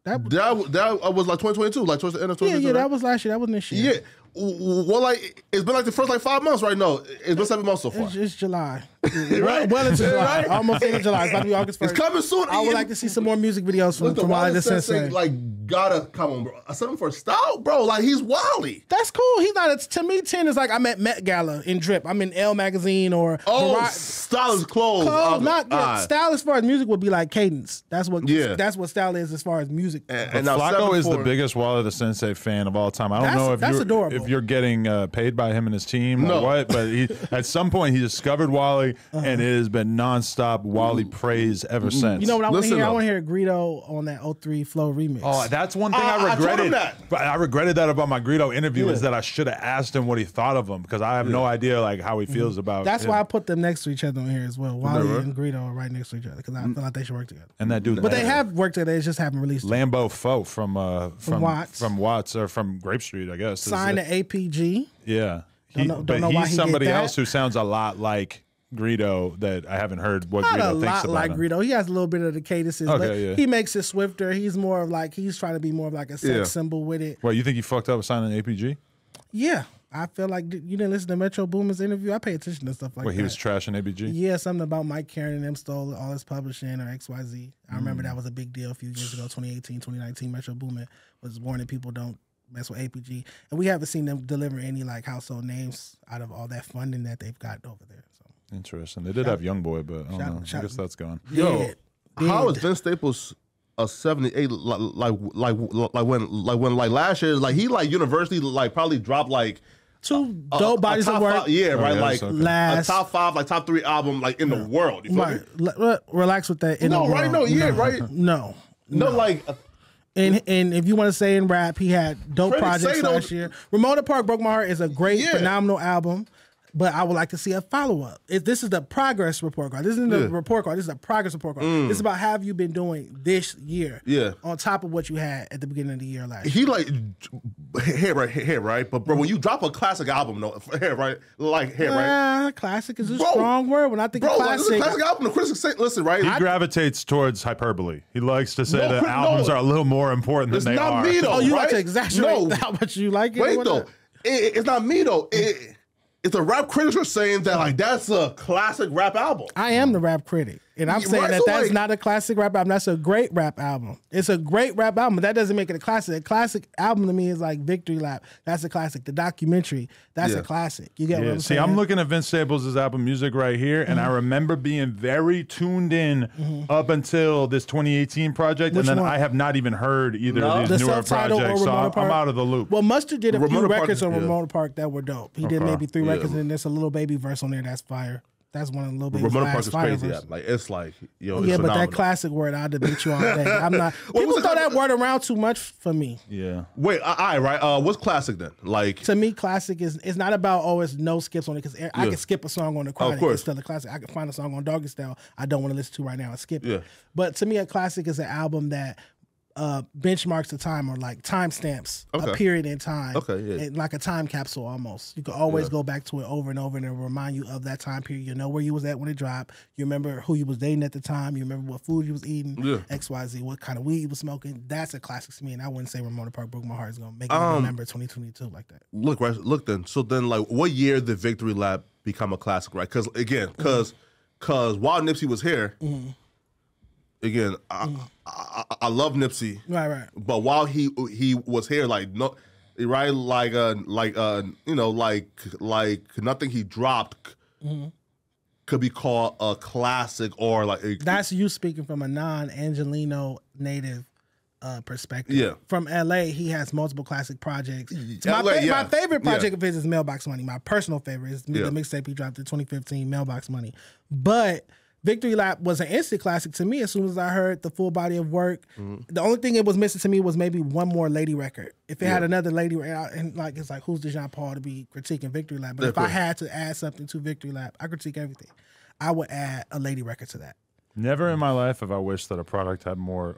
That was like 2022, like towards the end of 2022. Yeah, right? that was last year. That wasn't this year. Yeah. Well, like it's been like the first like 5 months right now. It's been 7 months so far. It's July. Right? Well into July. Right? Almost into July. It's about to be August 1st. It's coming soon. I would like to see some more music videos from Wally the Sensei. Like, gotta come on, bro. A 7 for style, bro. Like, he's Wally. That's cool. He's not. To me, 10 is like I'm at Met Gala in Drip. I'm in Elle magazine or style is clothes. Style as far as music would be like Cadence. That's what style is as far as music. And now Flacco is the for, biggest Wally the Sensei fan of all time. I don't know if you're getting paid by him and his team or what, but at some point he discovered Wally, and it has been nonstop Wally praise ever since. You know what I want to hear? I want to hear Greedo on that 03 Flow remix. Oh, that's one thing I regretted. But I regretted that about my Greedo interview is that I should have asked him what he thought of him because I have no idea like how he feels about. That's him. why I put them next to each other on here as well. Wally and Greedo are right next to each other because I feel like they should work together. And that dude, but they have worked together. They just haven't released Lambo Foe from Watts or from Grape Street, I guess. Signed to APG. Yeah. Don't know why he's somebody else who sounds a lot like Greedo that I haven't heard what Greedo thinks about Not a lot like him. Greedo. He has a little bit of the cadences, but he makes it swifter. He's more of like he's trying to be more of like a sex symbol with it. Well, you think he fucked up with signing APG? Yeah. I feel like you didn't listen to Metro Boomin's interview. I pay attention to stuff like that. He was trashing APG? Yeah, something about Mike Karen and them stole all his publishing or XYZ. I remember that was a big deal a few years ago, 2018, 2019. Metro Boomin was warning people don't mess with APG. And we haven't seen them deliver any like household names out of all that funding that they've got over there. So Interesting. They did have Youngboy, but I don't know. I guess that's gone. Yo, how is Vince Staples a 78? Like when last year, like he universally probably dropped like 2 dope bodies of work. Right. Like a top 5, top 3 album in the world. You feel me? Relax with that. Right? No. Like. And if you want to say in rap, he had dope projects last year. Ramona Park Broke My Heart is a great, phenomenal album. But I would like to see a follow-up. This is the progress report card. This isn't the report card. This is a progress report card. This is about how have you been doing this year on top of what you had at the beginning of the year last year. He right? But bro, when you drop a classic album, right? Classic is a strong word. When I think of classic. This is a classic album. The critics say, listen, right? He gravitates towards hyperbole. He likes to say that albums are a little more important than they are. It's not me, though, you like to exaggerate how much you like it? Wait, though. It's not me, though. If the rap critics are saying that, that's a classic rap album. I am the rap critic. And I'm saying that's not a classic rap album. That's a great rap album. It's a great rap album, but that doesn't make it a classic. A classic album to me is like Victory Lap. That's a classic. The documentary, that's a classic. You get what I'm saying? See, I'm looking at Vince Staples' album Music right here, and I remember being very tuned in up until this 2018 project, and then I have not even heard either of these newer projects, so I'm out of the loop. Well, Mustard did a few records on Ramona Park that were dope. He did maybe 3 records, and then there's a Lil Baby verse on there that's fire. That's one of the Lil Baby's last fire verses. It's like, yo, it's phenomenal. But that classic word, I'll debate you all day. I'm not. People throw that word around too much for me. Yeah. Wait, right? What's classic then? To me, classic is not about it's no skips on it because I can skip a song on the Chronic. It's still a classic. I can find a song on Doggy Style I don't want to listen to right now and skip it. But to me, a classic is an album that benchmarks the time or like timestamps a period in time. And like a time capsule almost. You can always go back to it over and over and it'll remind you of that time period. You know where you was at when it dropped. You remember who you was dating at the time. You remember what food you was eating. XYZ, what kind of weed you was smoking. That's a classic to me. And I wouldn't say Ramona Park Broke My Heart is going to make me remember 2022 like that. Look then. So then what year did Victory Lap become a classic, right? Because while Nipsey was here, again, I love Nipsey, right. But while he was here, nothing he dropped could be called a classic or that's you speaking from a non-Angelino native perspective. Yeah, from LA, he has multiple classic projects. My favorite project of his is Mailbox Money. My personal favorite is the mixtape he dropped in 2015, Mailbox Money. But Victory Lap was an instant classic to me as soon as I heard the full body of work. The only thing it was missing to me was maybe one more lady record. If it had another lady, and it's like, who's Dejon Paul to be critiquing Victory Lap? But if I had to add something to Victory Lap, I critique everything. I would add a lady record to that. Never in my life have I wished that a project had more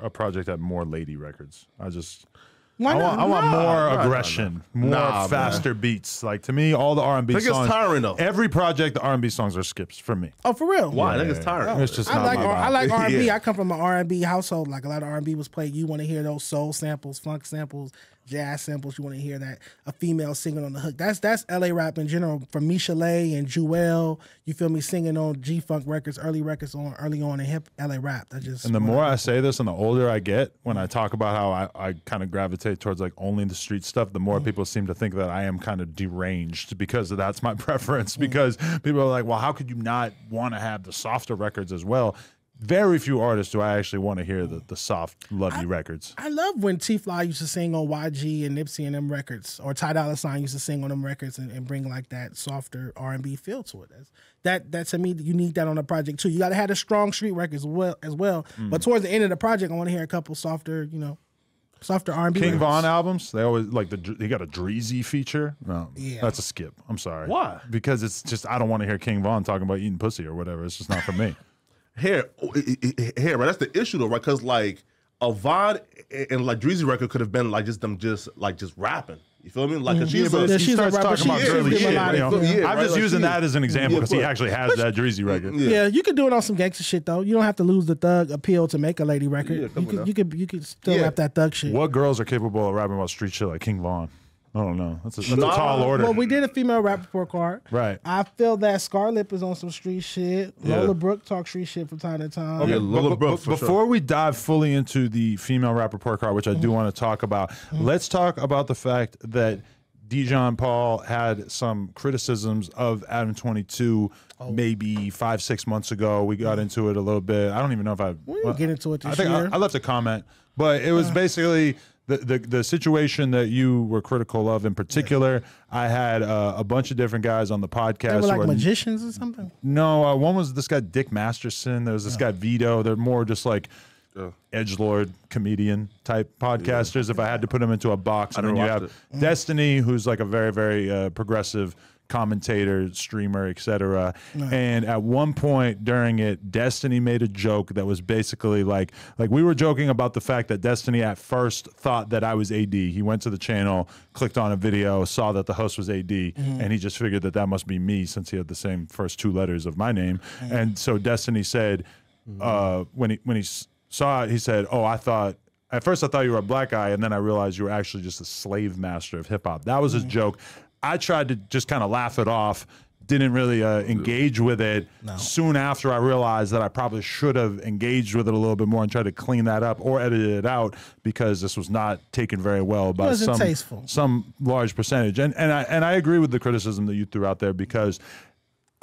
lady records. I want more aggression, more faster beats. Like, to me, all the R&B songs. It's tiring, though. Every project, the R&B songs are skips for me. Oh, for real? Why? I think it's tiring. It's just I like R&B. I come from an R&B household. Like, a lot of R&B was played. You want to hear those soul samples, funk samples, jazz samples. You want to hear that a female singing on the hook. That's LA rap in general. From Michelet and Jewel, you feel me, singing on G-Funk records, early on in hip LA rap. And the more I say this and the older I get, when I talk about how I kind of gravitate towards only the street stuff, the more people seem to think that I am kind of deranged because that's my preference. Because people are like, well, how could you not want to have the softer records as well? Very few artists do I actually want to hear the soft, lovey records. I love when T-Fly used to sing on YG and Nipsey and them records, or Ty Dolla $ign used to sing on them records and bring like that softer R&B feel to it. That to me, you need that on a project too. You got to have a strong street records as well. But towards the end of the project, I want to hear a couple softer, softer R&B. King Von albums, they always he got a Dreezy feature. No, that's a skip. I'm sorry. Why? Because it's just, I don't want to hear King Von talking about eating pussy or whatever. It's just not for me. Here, right? That's the issue though, right? Because a Von and Dreezy record could have been just rapping. You feel me? Like, she starts talking about girly shit. I'm just using that as an example because he actually has that Dreezy record. Yeah, you could do it on some gangster shit though. You don't have to lose the thug appeal to make a lady record. You could still rap that thug shit. What girls are capable of rapping about street shit like King Von? I don't know. That's a tall order. Well, we did a female rap report card. Right. I feel that Scarlett is on some street shit. Lola Brooke talks street shit from time to time. Okay, Lola Brooke, before we dive fully into the female rap report card, which I do want to talk about, let's talk about the fact that Dejon Paul had some criticisms of Adam 22 maybe 5-6 months ago. We got into it a little bit. I don't even know if we didn't get into it this I think year. I left a comment, but it was basically the situation that you were critical of in particular. I had a bunch of different guys on the podcast. They were like magicians or something? No, one was this guy Dick Masterson. There was this guy Vito. They're more just like edgelord comedian type podcasters. If I had to put them into a box, and then you have Destiny, who's like a very, very progressive commentator, streamer, etc. And at one point during it, Destiny made a joke that was basically like we were joking about the fact that Destiny at first thought that I was AD. He went to the channel, clicked on a video, saw that the host was AD, and he just figured that must be me since he had the same first 2 letters of my name. And so Destiny said, when he saw it, he said, at first I thought you were a black guy, and then I realized you were actually just a slave master of hip hop. That was his joke. I tried to just kind of laugh it off, didn't really engage with it. Soon after, I realized that I probably should have engaged with it a little bit more and tried to clean that up or edit it out, because this was not taken very well by some large percentage. And I agree with the criticism that you threw out there, because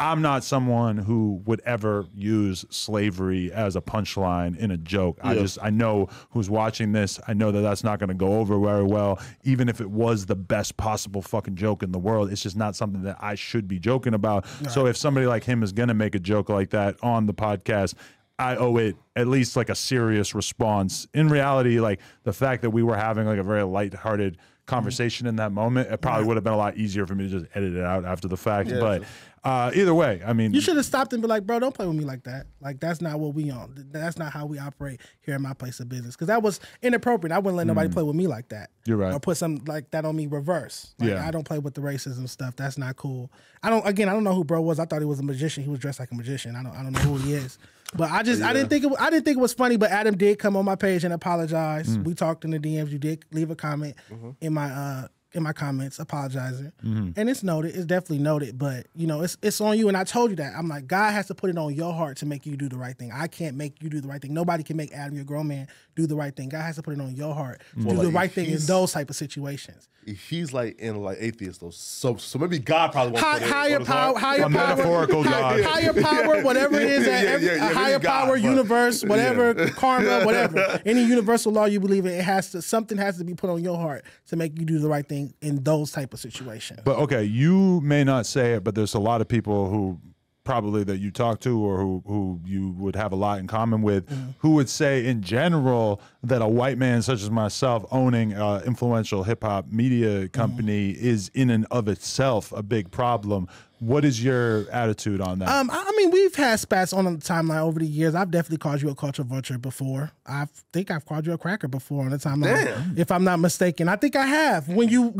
I'm not someone who would ever use slavery as a punchline in a joke. I know who's watching this. I know that that's not going to go over very well. Even if it was the best possible fucking joke in the world, it's just not something that I should be joking about. Right. So if somebody like him is going to make a joke like that on the podcast, I owe it at least like a serious response. In reality, like the fact that we were having like a very lighthearted conversation in that moment, it probably would have been a lot easier for me to just edit it out after the fact. But either way, I mean, you should have stopped and be like, bro, don't play with me like that. Like, that's not what we on. That's not how we operate here in my place of business. Because that was inappropriate. I wouldn't let nobody play with me like that. You're right. Or put something like that on me reverse. Like, I don't play with the racism stuff. That's not cool. I don't know who bro was. I thought he was a magician. He was dressed like a magician. I don't know who he is. But I didn't think it was funny. But Adam did come on my page and apologize. We talked in the DMs. You did leave a comment in my comments apologizing, and it's noted. It's definitely noted. But you know, it's on you. And I told you that. I'm like, God has to put it on your heart to make you do the right thing. I can't make you do the right thing. Nobody can make Adam, your grown man, do the right thing. God has to put it on your heart to do the right thing in those type of situations. He's like in like atheist though, so maybe God probably won't higher power, metaphorical God, higher power, whatever it is, higher power, universe, whatever, karma, whatever, any universal law you believe in, something has to be put on your heart to make you do the right thing in those type of situations. But okay, you may not say it, but there's a lot of people who probably that you talk to or who you would have a lot in common with, who would say in general that a white man such as myself owning an influential hip-hop media company is in and of itself a big problem. What is your attitude on that? I mean, we've had spats on the timeline over the years. I've definitely called you a culture vulture before. I think I've called you a cracker before on the timeline, if I'm not mistaken. I think I have. When you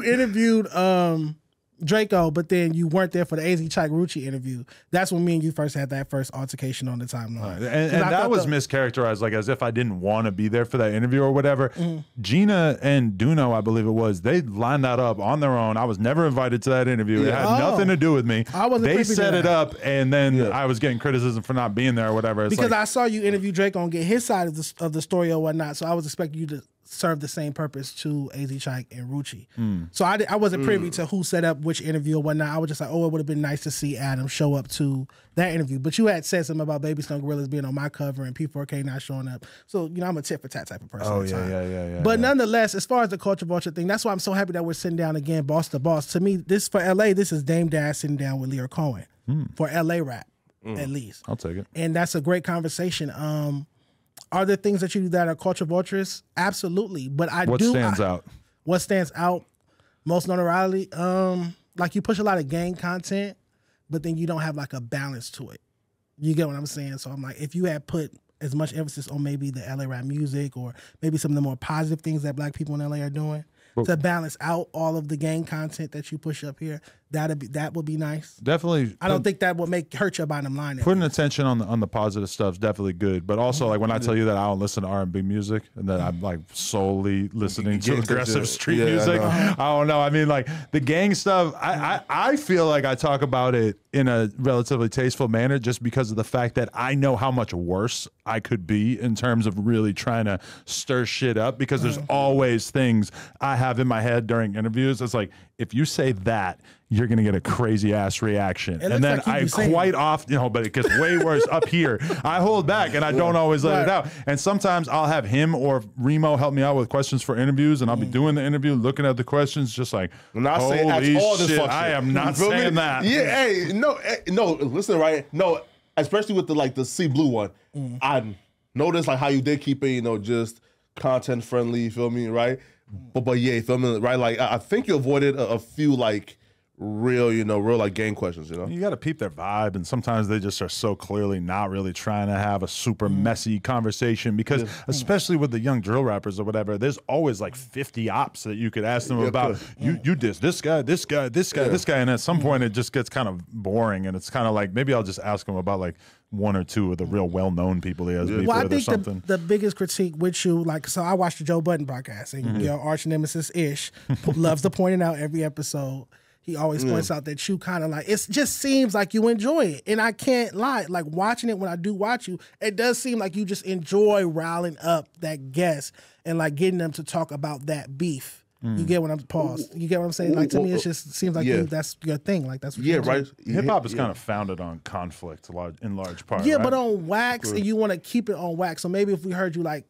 interviewed Draco, but then you weren't there for the AZ Chike Rucci interview. That's when me and you first had that first altercation on the timeline. Right. And that was mischaracterized, like as if I didn't want to be there for that interview or whatever. Gina and Duno, I believe it was, they lined that up on their own. I was never invited to that interview. It had nothing to do with me. They set it up, and then I was getting criticism for not being there or whatever. Because I saw you interview Draco and get his side of the story or whatnot, so I was expecting you to serve the same purpose to AZ Chike and Rucci. So I wasn't privy to who set up which interview or whatnot. I was just like, it would have been nice to see Adam show up to that interview. But you had said something about Baby Stone Gorillas being on my cover and P4K not showing up. So, you know, I'm a tit for tat type of person. Yeah. But nonetheless, as far as the culture vulture thing, that's why I'm so happy that we're sitting down again, boss to boss. To me, this for LA, this is Dame Dash sitting down with Lyor Cohen for LA rap, at least. I'll take it. And that's a great conversation. Are there things that you do that are culture vultures? Absolutely. But what stands out? What stands out? Most notoriety? Like you push a lot of gang content, but then you don't have like a balance to it. You get what I'm saying? So I'm like, if you had put as much emphasis on maybe the LA rap music or maybe some of the more positive things that black people in LA are doing to balance out all of the gang content that you push up here, that would be nice. Definitely. I don't think that would hurt your bottom line. Putting attention on the positive stuff is definitely good. But also, like when I tell you that I don't listen to R&B music and that I'm like solely listening to aggressive street music, I don't know. I mean, like the gang stuff, I feel like I talk about it in a relatively tasteful manner just because of the fact that I know how much worse I could be in terms of really trying to stir shit up, because there's always things I have in my head during interviews. It's like, if you say that, you're going to get a crazy ass reaction. And then I quite often, but it gets way worse up here. I hold back and I don't always let it out. And sometimes I'll have him or Remo help me out with questions for interviews, and I'll be doing the interview, looking at the questions, just like, holy shit, I am not saying that. Yeah, hey, no, listen, right? No, especially with the C Blue one, I noticed like how you did keep it, just content friendly, you feel me, right? But yeah, you feel me, right? Like I think you avoided a few like real like gang questions, You got to peep their vibe, and sometimes they just are so clearly not really trying to have a super messy conversation, because especially with the young drill rappers or whatever, there's always like 50 ops that you could ask them about. You this guy, and at some point it just gets kind of boring, and it's kind of like, maybe I'll just ask him about like one or two of the real well-known people he has beef with or something. The biggest critique with you, so I watched the Joe Budden podcast, and your arch nemesis Ish loves to point it out every episode. He always points out that you kind of like, it just seems like you enjoy it. And I can't lie, like watching it, when I do watch you, it does seem like you just enjoy riling up that guest and like getting them to talk about that beef. You get what I'm You get what I'm saying? Like to me, it just seems like that's your thing. Like that's what right. Hip hop is kind of founded on conflict in large part. Yeah, right? but on wax, and you want to keep it on wax. So maybe if we heard you like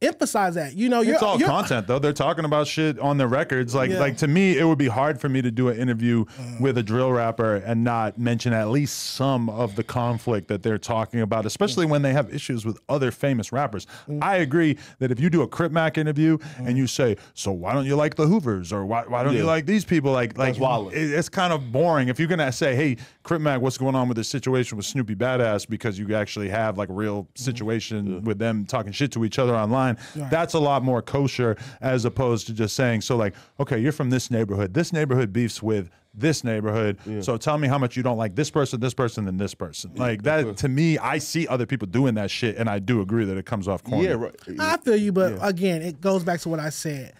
emphasize that, it's all content though. They're talking about shit on their records. Like to me, it would be hard for me to do an interview with a drill rapper and not mention at least some of the conflict that they're talking about, especially when they have issues with other famous rappers. I agree that if you do a Crip Mac interview and you say, so why don't you like the Hoovers, or why don't you like these people? Like it's kind of boring. If you're gonna say, hey, Crip Mac, what's going on with this situation with Snoopy Badass, because you actually have like a real situation with them talking shit to each other online. That's a lot more kosher, as opposed to just saying, so like, okay, you're from this neighborhood beefs with this neighborhood, so tell me how much you don't like this person, and this person. Like that, to me, I see other people doing that shit, and I do agree that it comes off corny. Yeah, right. I feel you, but again, it goes back to what I said.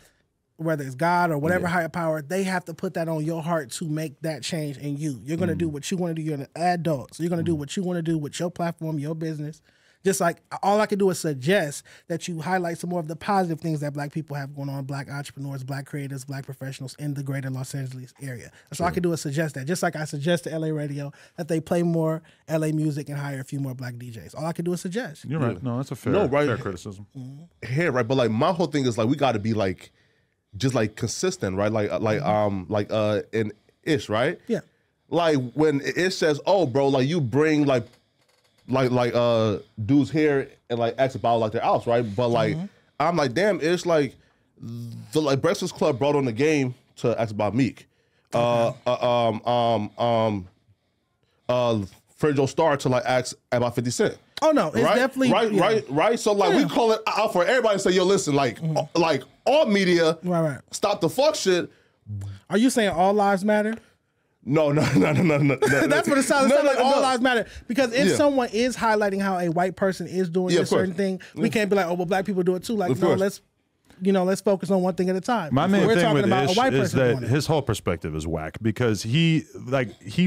Whether it's God or whatever higher power, they have to put that on your heart to make that change in you. You're going to do what you want to do. You're an adult, so you're going to do what you want to do with your platform, your business. Just like all I can do is suggest that you highlight some more of the positive things that Black people have going on, Black entrepreneurs, Black creators, Black professionals in the greater Los Angeles area. That's all I can do is suggest that. Just like I suggest to LA Radio that they play more LA music and hire a few more Black DJs. All I can do is suggest. You're right. No, that's a fair criticism. Yeah, right. But like my whole thing is like, we got to be like, just like consistent, right? Like in Ish, right? Yeah. Like when Ish says, oh, bro, like you bring like dudes here and like ask about like their outs, right? But like I'm like, damn, Ish, like the Breakfast Club brought on the game to ask about Meek. Fredo Star to like ask about 50 Cent. Oh no, it's definitely right. So like we call it out for everybody to say, yo, listen, like all media, stop the fuck shit. Are you saying all lives matter? No. That's what it sounds like. All lives matter, because if someone is highlighting how a white person is doing a certain thing, we can't be like, oh, well, Black people do it too. Like, no, let's focus on one thing at a time. My main thing with Ish is that his whole perspective is whack, because he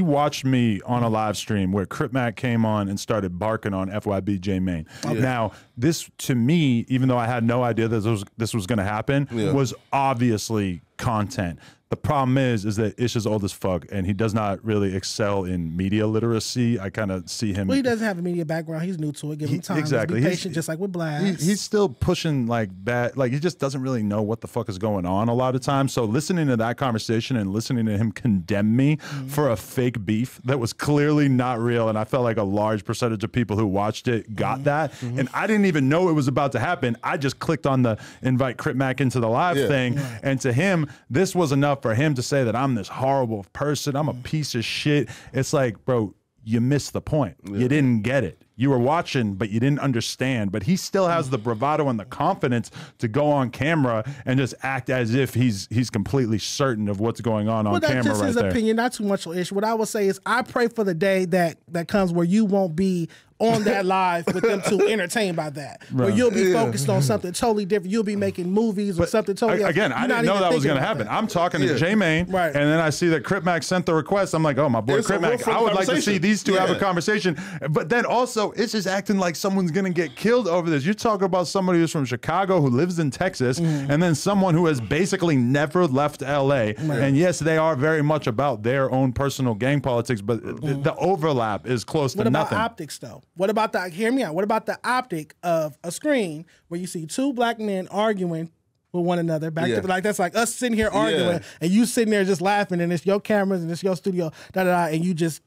watched me on a live stream where Crip Mac came on and started barking on FYB J Mane. Now, this to me, even though I had no idea that this was going to happen, was obviously content. The problem is that Ish is old as fuck, and he does not really excel in media literacy. I kind of see him. Well, he doesn't have a media background. He's new to it. Give him time. Exactly. Be patient, just like with Blast. He's still pushing like bad. Like he just doesn't really know what the fuck is going on a lot of times. So listening to that conversation and listening to him condemn me for a fake beef that was clearly not real, and I felt like a large percentage of people who watched it got that, and I didn't even know it was about to happen. I just clicked on the invite Crip Mac into the live thing, and to him, this was enough for him to say that I'm this horrible person, I'm a piece of shit. It's like, bro, you missed the point. You didn't get it. you were watching, but you didn't understand. But he still has the bravado and the confidence to go on camera and just act as if he's completely certain of what's going on camera right there. Well, that's just his opinion, not too much ish. What I would say is I pray for the day that comes where you won't be on that live with them too entertained by that. Right. Where you'll be focused on something totally different. You'll be making movies or something totally again, I didn't know that was going to happen. I'm talking to J-Main, and then I see that Crip Mac sent the request. I'm like, oh, my boy Crip Mac, I would like to see these two have a conversation. But then also, it's just acting like someone's going to get killed over this. You're talking about somebody who's from Chicago who lives in Texas, and then someone who has basically never left L.A. And yes, they are very much about their own personal gang politics, but the overlap is close to nothing. What about optics, though? What about hear me out. What about the optic of a screen where you see two black men arguing with one another back to like that's like us sitting here arguing and you sitting there just laughing and it's your cameras and it's your studio and you just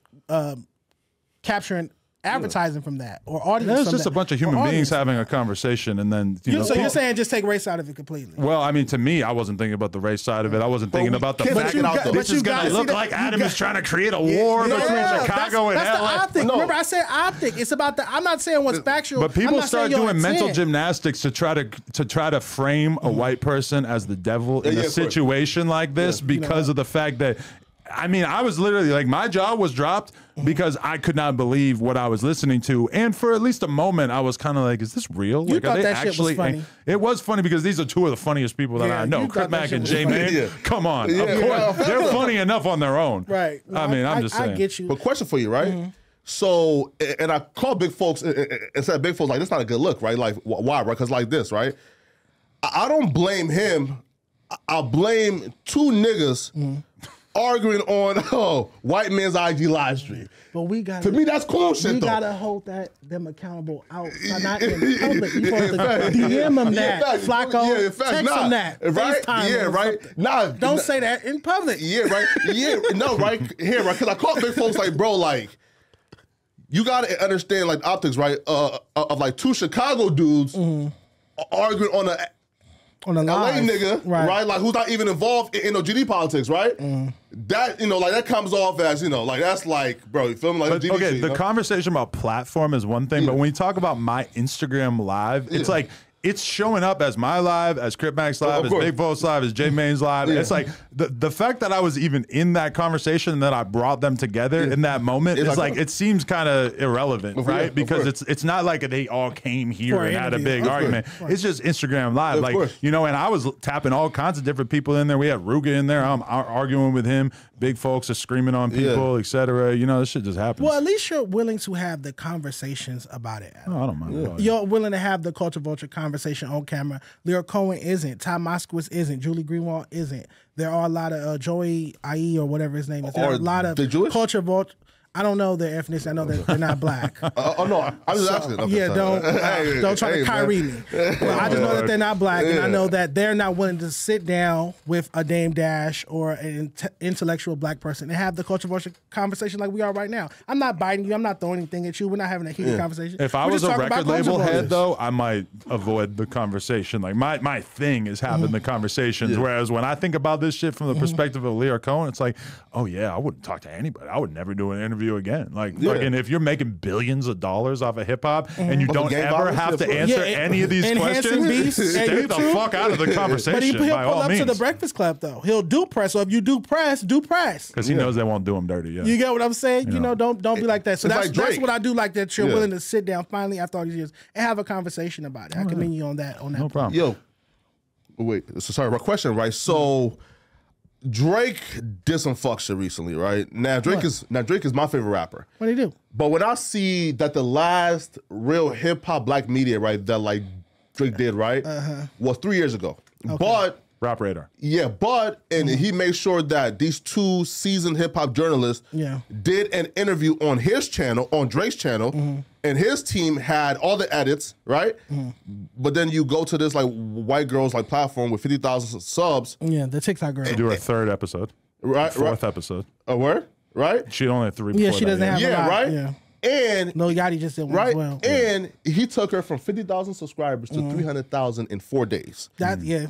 capturing advertising from that or audience. It's just a bunch of human beings having a conversation, and then so you're saying just take race out of it completely. Well, I mean, to me, I wasn't thinking about the race side of it. I wasn't thinking about the fact that this is going to look like Adam is trying to create a war between Chicago and LA. The optic. No. Remember, I said optic. It's about the. I'm not saying what's factual. But people start doing mental gymnastics to try to frame a white person as the devil in a situation like this because of the fact that. I mean, I was literally like, my jaw was dropped because I could not believe what I was listening to. And for at least a moment, I was kind of like, is this real? You thought that shit was funny. It was funny because these are two of the funniest people that I know. Crip Mac and J-Main. Come on. Of course. They're funny enough on their own. Right. No, I mean, I'm just saying. I get you. But question for you, right? So, and I call big folks and said big folks, like, that's not a good look, right? Like, why, right? Because like this, right? I don't blame him. I blame two niggas arguing on white man's IG live stream. But we got to me that's cool shit. We gotta hold them accountable outside, not in public. You supposed to DM them that, Flacco, text them that, right? FaceTime right. Nah, don't say that in public. Yeah, right. Yeah, no, right here, right? Because I caught big folks like, bro, like you gotta understand like optics, right? Of like two Chicago dudes arguing on a LA nigga, right? Like who's not even involved in GD politics, right? That like that comes off as like that's like, bro, you feel me? Like but, okay, the conversation about platform is one thing, but when you talk about my Instagram live, it's like it's showing up as my live, as Crip Mac's live, as Big Folks live, as J-Main's live. It's like the fact that I was even in that conversation and that I brought them together in that moment is like it seems kind of irrelevant, right? Because it's not like they all came here and had a big argument. It's just Instagram live, and I was tapping all kinds of different people in there. We had Ruga in there. I'm arguing with him. Big folks are screaming on people, etc. This shit just happens. Well, at least you're willing to have the conversations about it. Oh, I don't mind. You're willing to have the Culture Vulture conversation on camera. Leo Cohen isn't. Ty Moskowitz isn't. Julie Greenwald isn't. There are a lot of Joey IE or whatever his name is. There are a lot of Culture Vulture. I don't know their ethnicity. I know that they're not black. No, I was asking. Okay, don't try to Kyrie me. Well, I just know that they're not black, and I know that they're not willing to sit down with a Dame Dash or an intellectual black person and have the Culture Vulture conversation like we are right now. I'm not biting you. I'm not throwing anything at you. We're not having a heated conversation. If I was a record label head, though, I might avoid the conversation. Like my thing is having the conversations. Whereas when I think about this shit from the perspective of Leo Cohen, it's like, oh yeah, I wouldn't talk to anybody. I would never do an interview again. And if you're making billions of dollars off of hip hop and you don't ever have to answer any of these questions, stay the fuck out of the conversation. But he'll pull up to the Breakfast Club though. He'll do press. So if you do press, because he knows they won't do him dirty. You get what I'm saying? Don't be like that. So that's what I do like that you're willing to sit down finally after all these years and have a conversation about it. I commend you on that. No problem. Yo, wait. So sorry, my question, right? So. Drake did some fuck shit recently, right? Now Drake is my favorite rapper. What did he do? But when I see that the last real hip hop black media, right, that like Drake did, right, was 3 years ago. Okay. But Rap Radar. Yeah, but he made sure that these two seasoned hip hop journalists did an interview on his channel, on Drake's channel, and his team had all the edits, right? But then you go to this like white girls like platform with 50,000 subs. Yeah, the TikTok girl. To do her third episode, fourth episode. A word, right? She only had 3. Yeah, she doesn't have. Yeah, right. Yeah. And Lil Yachty just did one as well. And he took her from 50,000 subscribers to 300,000 in 4 days.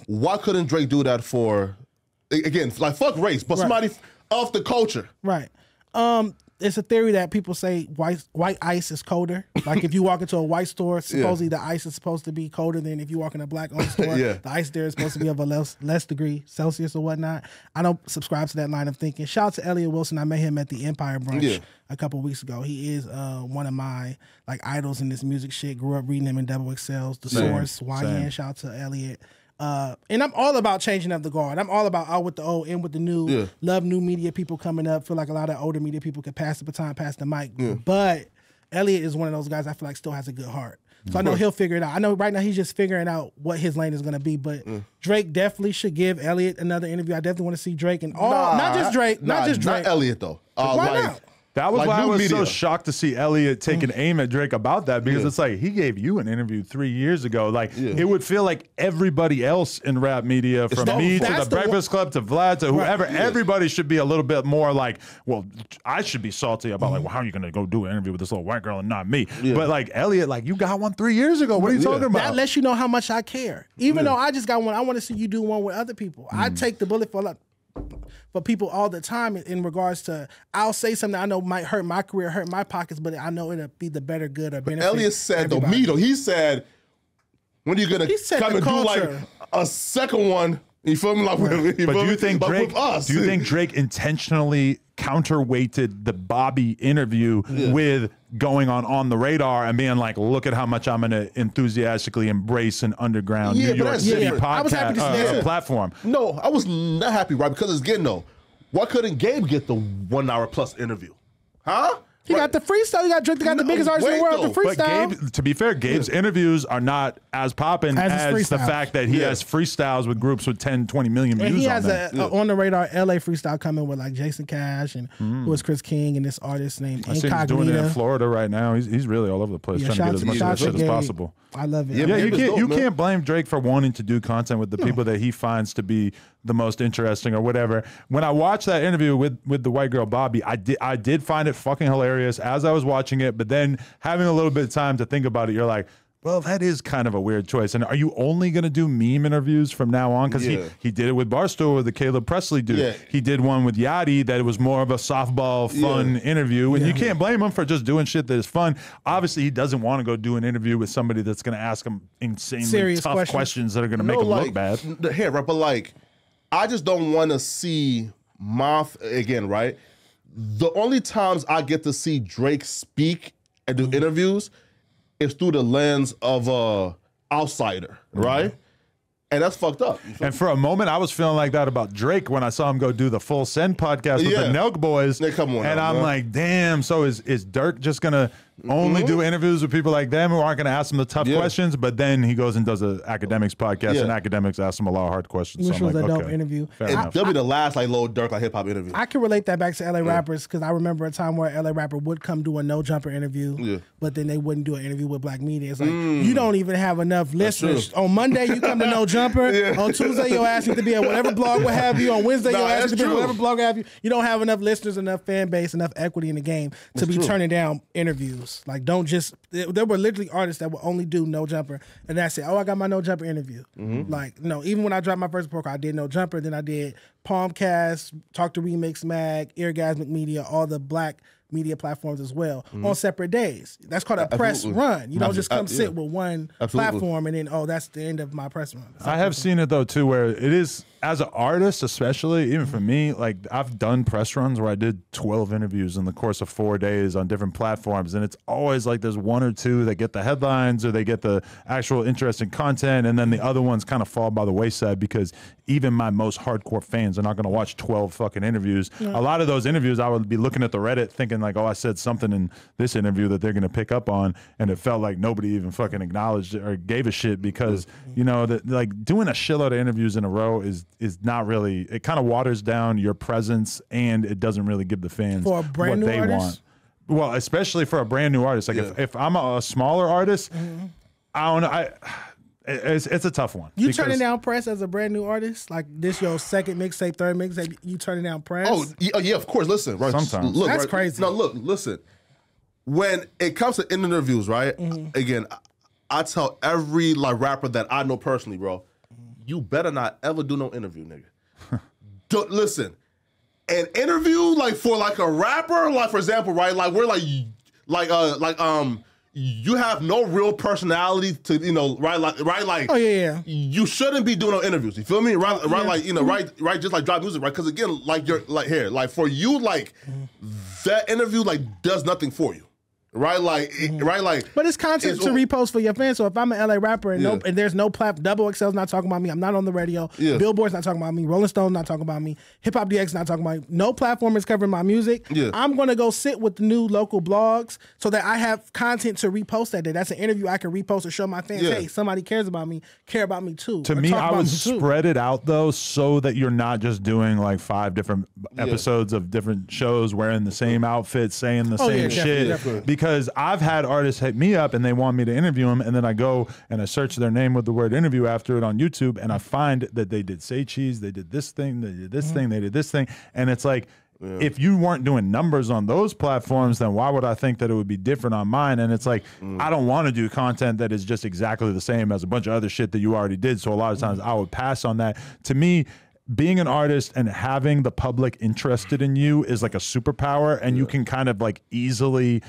Why couldn't Drake do that for, again, like fuck race, but somebody of the culture? Right. it's a theory that people say white ice is colder. Like if you walk into a white store, supposedly the ice is supposed to be colder than if you walk in a black-owned store. The ice there is supposed to be of a less degree Celsius or whatnot. I don't subscribe to that line of thinking. Shout out to Elliott Wilson. I met him at the Empire Brunch a couple weeks ago. He is one of my idols in this music shit. Grew up reading him in Double XLs, The Source, YN. Shout out to Elliott. And I'm all about changing up the guard. I'm all about out with the old, in with the new. Love new media people coming up. Feel like a lot of older media people could pass the baton, pass the mic. But Elliott is one of those guys I feel like still has a good heart. So I know he'll figure it out. I know right now he's just figuring out what his lane is going to be. But Drake definitely should give Elliott another interview. I definitely want to see Drake and all. Not just Drake. Not Elliott though. Why not? That was why I was so shocked to see Elliott taking aim at Drake about that, because it's like he gave you an interview 3 years ago. Like it would feel like everybody else in rap media, from me to the Breakfast Club to Vlad to whoever, everybody should be a little bit more like, well, I should be salty about like, well, how are you going to go do an interview with this little white girl and not me? But like Elliott, like you got one 3 years ago. What are you talking about? That lets you know how much I care. Even though I just got one, I want to see you do one with other people. I take the bullet for people all the time in regards to, I'll say something I know might hurt my career, hurt my pockets, but I know it'll be the better good or benefit. Elliott said he said, when are you gonna come and do like a second one? You feel me? Like, but do you think Drake? Do you think Drake intentionally counterweighted the Bobby interview with going on the radar and being like, look at how much I'm going to enthusiastically embrace an underground New York City podcast platform? No, I was not happy, right? Because again, though, why couldn't Gabe get the 1 hour plus interview? Huh? He got the freestyle. He got Drake. Got the biggest artist in the world. The freestyle. But Gabe, to be fair, Gabe's interviews are not as popping as the fact that he has freestyles with groups with 10, 20 million views. And he has a on the radar LA freestyle coming with like Jason Cash and who is Chris King and this artist named Incognita. He's doing it in Florida right now. He's really all over the place trying to get as much shit as possible. I love it. Yeah, you can't blame Drake for wanting to do content with the people that he finds to be the most interesting or whatever. When I watched that interview with the white girl Bobby, I did find it fucking hilarious as I was watching it, but then having a little bit of time to think about it, you're like, well, that is kind of a weird choice. And are you only going to do meme interviews from now on? Because he did it with Barstool with the Caleb Presley dude. Yeah. He did one with Yachty that it was more of a softball, fun interview. And you can't blame him for just doing shit that is fun. Obviously, he doesn't want to go do an interview with somebody that's going to ask him insanely serious tough questions that are going to make him look bad. Here, right? But like, I just don't want to see again, right? The only times I get to see Drake speak and do interviews is through the lens of a outsider, right? And that's fucked up. And for a moment, I was feeling like that about Drake when I saw him go do the Full Send podcast with the Nelk Boys. Come on, and I'm like, damn, so is Dirk just going to only do interviews with people like them who aren't going to ask him the tough questions? But then he goes and does an academics podcast, and academics ask him a lot of hard questions. Which was a dope interview. That'll be the last like little Dirk like hip hop interview. I can relate that back to LA rappers because I remember a time where LA rapper would come do a No Jumper interview, but then they wouldn't do an interview with black media. It's like, you don't even have enough listeners. On Monday, you come to No Jumper. On Tuesday, you'll ask you to be at whatever blog will have you. On Wednesday, you'll ask you to be at whatever blog will have you. You don't have enough listeners, enough fan base, enough equity in the game to be turning down interviews. Like, don't just. There were literally artists that would only do No Jumper, and that's it. Oh, I got my No Jumper interview. Like, no, even when I dropped my first book, I did No Jumper. Then I did Palmcast, Talk to Remix Mag, Eargasmic Media, all the black media platforms as well on separate days. That's called a press run. You don't just come sit with one platform and then, that's the end of my press run. I have seen it though too, where it is, as an artist especially, even for me, like I've done press runs where I did 12 interviews in the course of 4 days on different platforms, and it's always like there's one or two that get the headlines or they get the actual interesting content, and then the other ones kind of fall by the wayside because even my most hardcore fans are not going to watch 12 fucking interviews. A lot of those interviews I would be looking at the Reddit thinking like, oh, I said something in this interview that they're going to pick up on, and it felt like nobody even fucking acknowledged it or gave a shit because, you know, that like doing a shitload of interviews in a row is not really, it kind of waters down your presence, and it doesn't really give the fans for a brand what new they artist? want. Well, especially for a brand new artist. Like if I'm a smaller artist, I don't know. It's a tough one. You turning down press as a brand new artist? Like this your second mixtape, third mixtape, you turning down press? Oh, yeah, of course. Listen, right? Sometimes. Look, that's crazy. No, look, listen. When it comes to interviews, right? Again, I tell every like rapper that I know personally, bro, you better not ever do no interview, nigga. Don't listen. an interview like for like a rapper, like for example, right? Like we're you have no real personality to, you know, right? Like, oh yeah. You shouldn't be doing no interviews. You feel me? Right, like, you know, right, just like drop music, right? Because again, like you're like here, like for you, like that interview like does nothing for you. Right, like, right, like. But it's content to repost for your fans. So if I'm an LA rapper and and there's no Double XL's not talking about me, I'm not on the radio. Yeah. Billboard's not talking about me. Rolling Stone's not talking about me. Hip Hop DX not talking about me. No platform is covering my music. Yeah. I'm gonna go sit with the new local blogs so that I have content to repost that day. That's an interview I can repost and show my fans, hey, somebody cares about me, care about me too. To me, I would spread it out though, so that you're not just doing like 5 different episodes of different shows wearing the same outfit, saying the same shit. Definitely. Because I've had artists hit me up and they want me to interview them, and then I go and I search their name with the word interview after it on YouTube, and I find that they did Say Cheese, they did this thing, they did this thing, they did this thing, and it's like, if you weren't doing numbers on those platforms, then why would I think that it would be different on mine? And it's like, I don't want to do content that is just exactly the same as a bunch of other shit that you already did. So a lot of times I would pass on that. To me, being an artist and having the public interested in you is like a superpower, and you can kind of like easily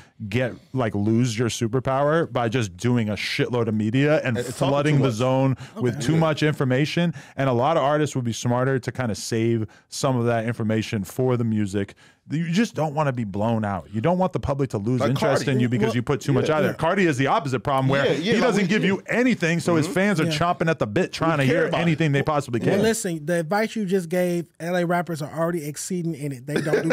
lose your superpower by just doing a shitload of media and flooding the zone with too much information. And a lot of artists would be smarter to kind of save some of that information for the music. You just don't want to be blown out. You don't want the public to lose interest in you because you put too much out there. Cardi has the opposite problem where he doesn't give you anything, so his fans are chomping at the bit trying to hear anything they possibly can. Well, listen, the advice you just gave, LA rappers are already exceeding in it. They don't do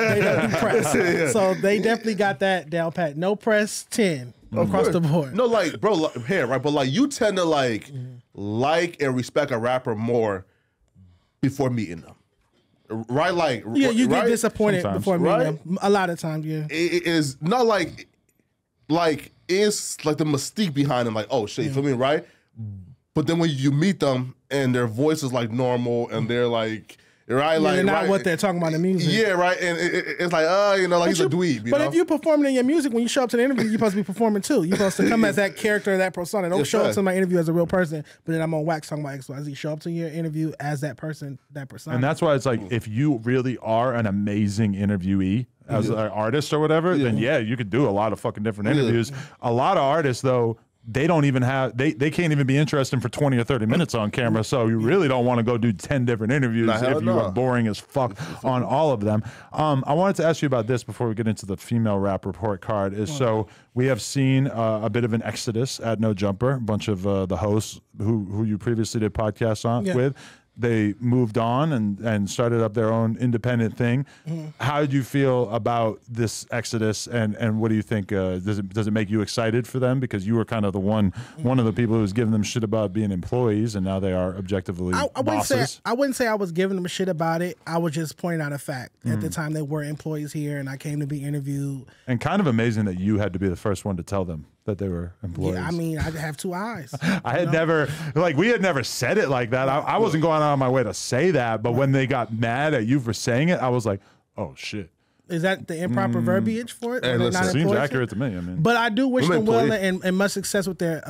press. So they definitely got that down pat. No press 10 across the board. No, like, bro, right? But like you tend to like and respect a rapper more before meeting them. Right, like you get disappointed before meeting them. A lot of times, it is not like it's like the mystique behind them. Like, oh shit, you feel me, right? But then when you meet them and their voice is like normal and they're like, right, like they're not what they're talking about in the music. Yeah, right, and it's like, you know, like he's a dweeb. But if you're performing in your music, when you show up to the interview, you're supposed to be performing too. You're supposed to come as that character, that persona. Don't show up to my interview as a real person, but then I'm on wax talking about XYZ. Show up to your interview as that person, that persona. And that's why it's like, if you really are an amazing interviewee as an artist or whatever, then you could do a lot of fucking different interviews. A lot of artists though, they don't even have, they can't even be interesting for 20 or 30 minutes on camera. So you really don't want to go do 10 different interviews if you are boring as fuck on all of them. I wanted to ask you about this before we get into the female rap report card so we have seen a bit of an exodus at No Jumper. A bunch of the hosts who you previously did podcasts with. They moved on and started up their own independent thing. How did you feel about this exodus, and what do you think? Does it make you excited for them, because you were kind of the one of the people who was giving them shit about being employees, and now they are objectively bosses? I wouldn't say I was giving them shit about it. I was just pointing out a fact. At the time, they were employees here, and I came to be interviewed. And kind of amazing that you had to be the first one to tell them that they were employees. Yeah, I mean, I have 2 eyes. I had never, we had never said it like that. I wasn't going out of my way to say that, but when they got mad at you for saying it, I was like, oh shit. Is that the improper verbiage for it? It seems accurate to me. I mean, but I do wish them well and much success with their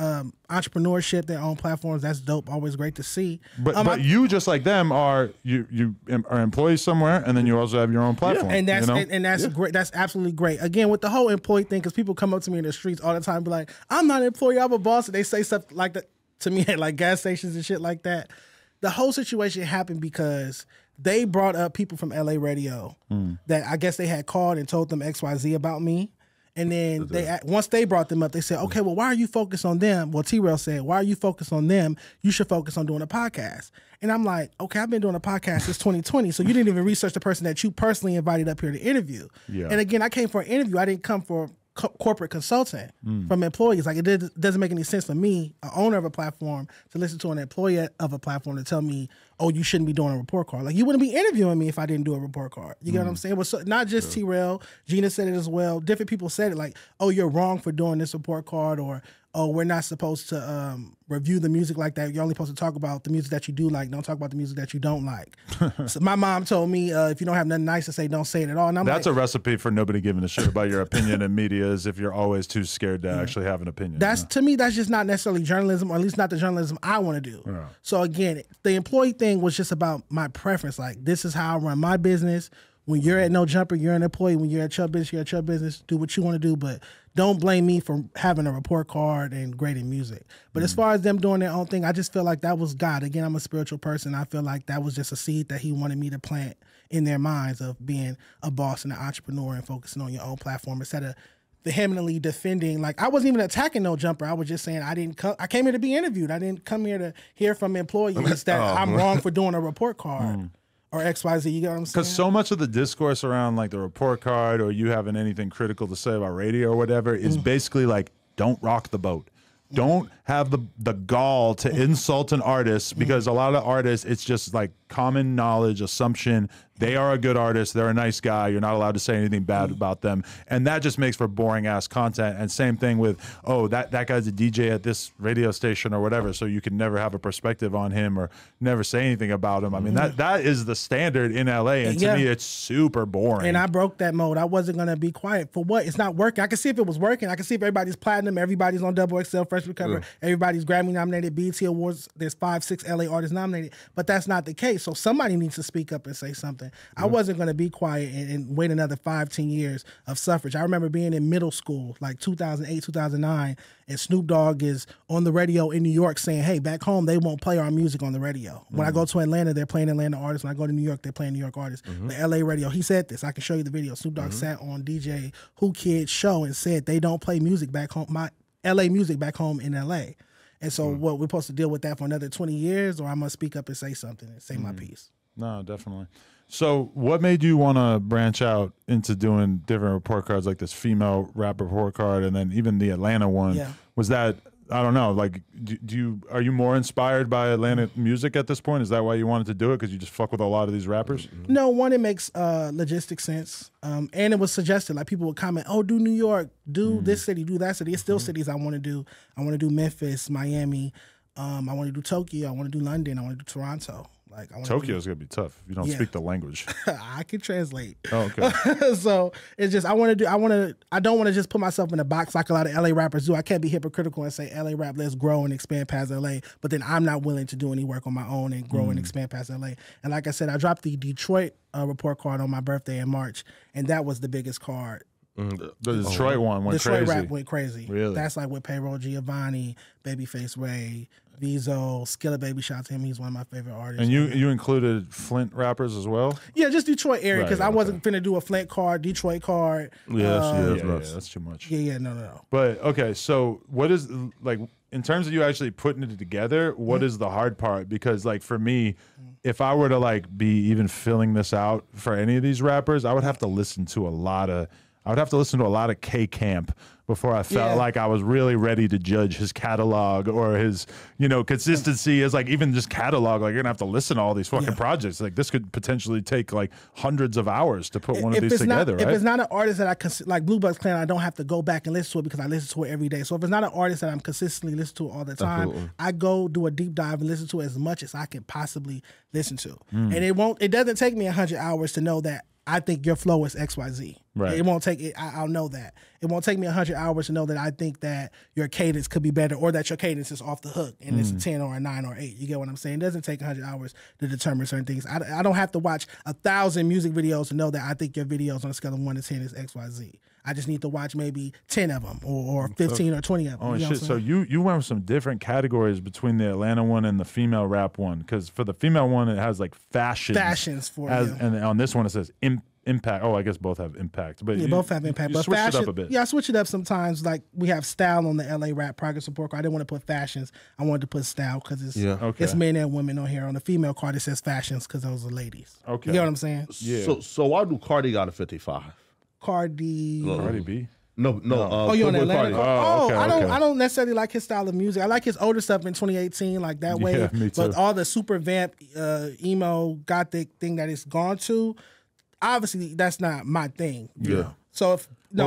entrepreneurship, their own platforms. That's dope. Always great to see. But you, just like them, are employees somewhere, and then you also have your own platform. And that's great. That's absolutely great. Again, with the whole employee thing, because people come up to me in the streets all the time, and be like, "I'm not an employee. I'm a boss." And they say stuff like that to me at like gas stations and shit like that. The whole situation happened because they brought up people from LA radio that I guess they had called and told them XYZ about me. And then once they brought them up, they said, okay, well, why are you focused on them? Well, T-Rail said, why are you focused on them? You should focus on doing a podcast. And I'm like, okay, I've been doing a podcast since 2020, so you didn't even research the person that you personally invited up here to interview. Yeah. And again, I came for an interview. I didn't come for corporate consulting from employees. Like, it doesn't make any sense for me, an owner of a platform, to listen to an employee of a platform to tell me, oh, you shouldn't be doing a report card. Like, you wouldn't be interviewing me if I didn't do a report card. You get what I'm saying? Well, so, not just T-Rail, Gina said it as well. Different people said it, like, oh, you're wrong for doing this report card, or oh, we're not supposed to review the music like that. You're only supposed to talk about the music that you do like. Don't talk about the music that you don't like. So my mom told me, if you don't have nothing nice to say, don't say it at all. And that's like, a recipe for nobody giving a shit about your opinion in media, is if you're always too scared to actually have an opinion. To me, that's just not necessarily journalism, or at least not the journalism I want to do. Yeah. So again, the employee thing was just about my preference. Like, this is how I run my business. When you're at No Jumper, you're an employee. When you're at Chubb Business, you're at Chubb Business. Do what you want to do, but don't blame me for having a report card and grading music. But as far as them doing their own thing, I just feel like that was God. Again, I'm a spiritual person. I feel like that was just a seed that he wanted me to plant in their minds of being a boss and an entrepreneur and focusing on your own platform instead of vehemently defending. Like, I wasn't even attacking No Jumper. I was just saying I came here to be interviewed. I didn't come here to hear from employees that I'm wrong for doing a report card. Or XYZ, you get what I'm saying? Because so much of the discourse around like the report card or you having anything critical to say about radio or whatever is basically like, don't rock the boat. Don't have the gall to insult an artist, because a lot of artists, it's just like common knowledge, assumption. They are a good artist. They're a nice guy. You're not allowed to say anything bad about them. And that just makes for boring ass content. And same thing with, oh, that guy's a DJ at this radio station or whatever. So you can never have a perspective on him or never say anything about him. I mean, that is the standard in LA. And to me, it's super boring. And I broke that mode. I wasn't going to be quiet. For what? It's not working. I can see if it was working. I can see if everybody's platinum, everybody's on Double XL, Freshman Cover, everybody's Grammy nominated, BET Awards. There's 5-6 LA artists nominated. But that's not the case. So somebody needs to speak up and say something. I wasn't going to be quiet and wait another 5-10 years of suffrage. I remember being in middle school, like 2008, 2009, and Snoop Dogg is on the radio in New York saying, hey, back home, they won't play our music on the radio. When I go to Atlanta, they're playing Atlanta artists. When I go to New York, they're playing New York artists. The LA radio, he said this. I can show you the video. Snoop Dogg sat on DJ Who Kid's show and said they don't play music back home, my LA music back home in LA. And so what, we're supposed to deal with that for another 20 years, or I must speak up and say something and say my piece? No, definitely. So what made you want to branch out into doing different report cards, like this female rap report card, and then even the Atlanta one? Yeah. Was that, I don't know, like, are you more inspired by Atlanta music at this point? Is that why you wanted to do it? Because you just fuck with a lot of these rappers? No, one, it makes logistic sense. And it was suggested, like people would comment, oh, do New York, do this city, do that city. It's still cities I want to do. I want to do Memphis, Miami. I want to do Tokyo. I want to do London. I want to do Toronto. Like, Tokyo's gonna be tough if you don't speak the language. I can translate. Oh, okay. So it's just I don't want to just put myself in a box like a lot of LA rappers do. I can't be hypocritical and say LA rap, let's grow and expand past LA, but then I'm not willing to do any work on my own and grow and expand past LA. And like I said, I dropped the Detroit report card on my birthday in March, and that was the biggest card. The Detroit one went Detroit crazy. rap went crazy. Really? That's like with Payroll Giovanni, Babyface Ray, Vizo, Skilla Baby. Shout out to him. He's one of my favorite artists. And you included Flint rappers as well? Yeah, just Detroit area, because I wasn't finna do a Flint card, Detroit card. That's too much. No. But okay, so what is, like, in terms of you actually putting it together, what is the hard part? Because like for me, if I were to like be even filling this out for any of these rappers, I would have to listen to a lot of K Camp before I felt like I was really ready to judge his catalog or his, consistency as like even just catalog. Like you're gonna have to listen to all these fucking projects. Like this could potentially take like hundreds of hours to put one of these together, right? If it's not an artist that like Blue Bucks Clan, I don't have to go back and listen to it because I listen to it every day. So if it's not an artist that I'm consistently listening to all the time, I go do a deep dive and listen to it as much as I can possibly listen to. And it doesn't take me 100 hours to know that I think your flow is XYZ. Right. It won't take it. I'll know that. It won't take me 100 hours to know that I think that your cadence could be better or that your cadence is off the hook and it's a 10 or a 9 or 8. You get what I'm saying? It doesn't take 100 hours to determine certain things. I don't have to watch 1,000 music videos to know that I think your videos on a scale of 1 to 10 is XYZ. I just need to watch maybe 10 of them or 15 or 20 of them. Oh, shit. So you went with some different categories between the Atlanta one and the female rap one. Because for the female one, it has like fashions for you. And on this one, it says impact. Oh, I guess both have impact. But both have impact. You but switch fashion, it up a bit. Yeah, I switch it up sometimes. Like we have style on the LA Rap Progress Report card. I didn't want to put fashions. I wanted to put style because it's men and women on here. On the female card, it says fashions because those are ladies. Okay. You get what I'm saying? Yeah. So why do Cardi got a 55? Cardi B? No. You on Atlanta? Okay, I don't necessarily like his style of music. I like his older stuff in 2018, like that way. Yeah, me too. But all the super vamp, emo, gothic thing that it's gone to, obviously that's not my thing. Yeah. So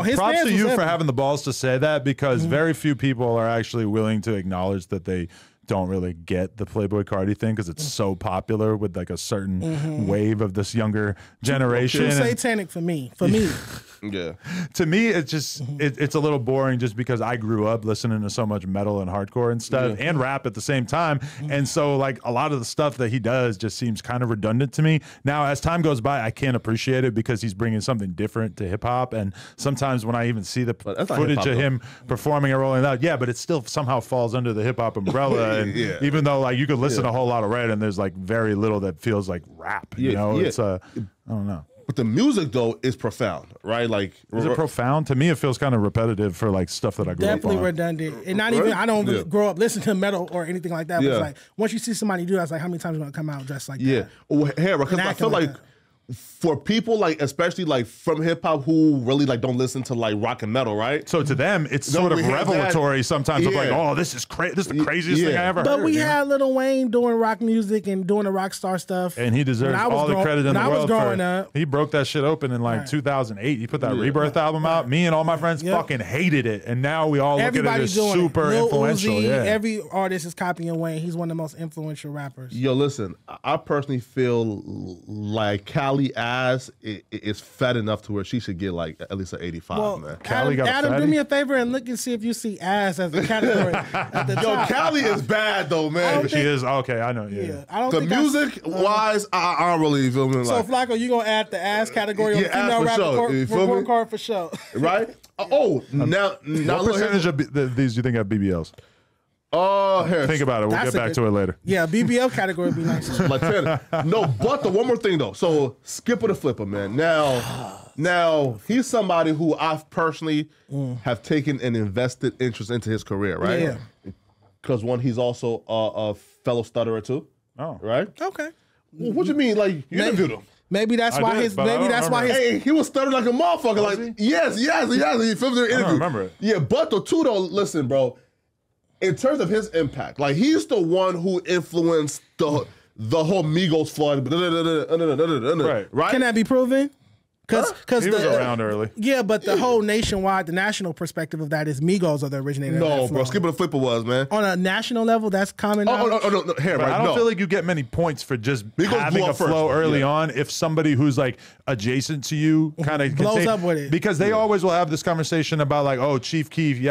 his props fans to you was for having the balls to say that, because very few people are actually willing to acknowledge that they don't really get the Playboi Carti thing because it's so popular with like a certain wave of this younger generation. Too satanic for me. For me. Yeah. To me, it's just it's a little boring just because I grew up listening to so much metal and hardcore and stuff and rap at the same time. And so like a lot of the stuff that he does just seems kind of redundant to me. Now, as time goes by, I can't appreciate it because he's bringing something different to hip hop. And sometimes when I even see the footage of him performing and rolling out, but it still somehow falls under the hip hop umbrella. And even though like you could listen to a whole lot of Red and there's like very little that feels like rap, you know, it's I don't know. But the music though is profound, right? Like, is it profound? To me, it feels kind of repetitive for like stuff that I grew up on. Definitely redundant, and not even. I don't grow up listening to metal or anything like that. But it's like once you see somebody do that, it's like how many times are gonna come out dressed like that? Well, because I feel like for people like, especially like from hip hop who really like don't listen to like rock and metal, right? So to them, it's sort of revelatory sometimes of like, oh, this is crazy. This is the craziest thing I ever heard. But we had Lil Wayne doing rock music and doing the rock star stuff, and he deserves all the credit in the world. When I was growing up, he broke that shit open in like 2008. He put that Rebirth album out. Me and all my friends fucking hated it, and now we all look at it as super influential. Uzi, every artist is copying Wayne. He's one of the most influential rappers. Yo, listen, I personally feel like Cali Ass is fat enough to where she should get like at least an 85, man. Adam, do me a favor and look and see if you see ass as a category at the top. Yo, Cali is bad though, man. She is okay. I know. Yeah. I don't the think music wise, I don't really feel me. So Flacco, you gonna add the ass category on the female rapper report card for sure, right? Oh, now what percentage of these do you think have BBLs? Oh, think about it. We'll get back to it later. Yeah, BBL category would be nice. Like 10. No, but the one more thing though. So Skipper the Flipper, man. Now he's somebody who I've personally have taken an invested interest into his career, right? Yeah. Because one, he's also a fellow stutterer too. Oh, right. Okay. Well, what you mean? Like you interviewed him? Maybe that's why his. Hey, he was stuttering like a motherfucker. Like yes. He filmed their interview. I don't remember it. Yeah, but the two though. Listen, bro. In terms of his impact, like he's the one who influenced the whole Migos flood, right? Can that be proven? Because he was around early. Yeah, but the whole nationwide, the national perspective of that is Migos are the originator. No, bro, Skipper the Flipper was, man. On a national level, that's common. No, right? I don't feel like you get many points for just Migos having a flow early on if somebody who's like adjacent to you kind of blows up with it. Because they always will have this conversation about like, oh, Chief Keef,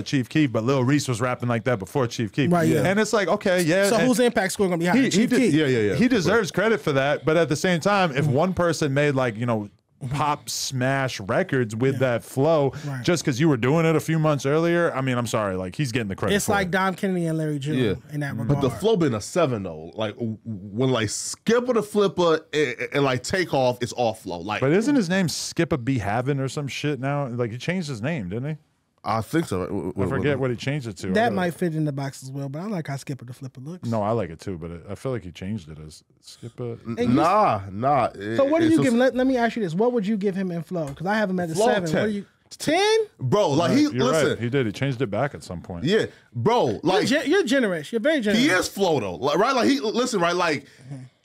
Chief Keef, but Lil Reese was rapping like that before Chief Keef. Right, yeah. And it's like, okay, yeah. So whose impact score gonna be higher? Chief Keef. Yeah. He deserves credit for that, but at the same time, if one person made like, you know, pop smash records with that flow just because you were doing it a few months earlier, I mean, I'm sorry, like he's getting the credit. It's like Dom Kennedy and Larry June in that regard. But the flow been a 7 though. Like when like Skipper the Flipper and like Takeoff, it's all flow. Like, but isn't his name Skipper B Havin or some shit now? Like he changed his name, didn't he? I think so. I forget what he changed it to. That might fit in the box as well, but I like how Skipper the Flipper looks. No, I like it too, but I feel like he changed it as Skipper. Nah. So what do you give him? Let me ask you this. What would you give him in flow? Because I have him at a 7. 10. What do you 10? Bro, like he listen. Right. He did. He changed it back at some point. Yeah. Bro, like you're generous. You're very generous. He is flow though. Right? Like he listen, right? Like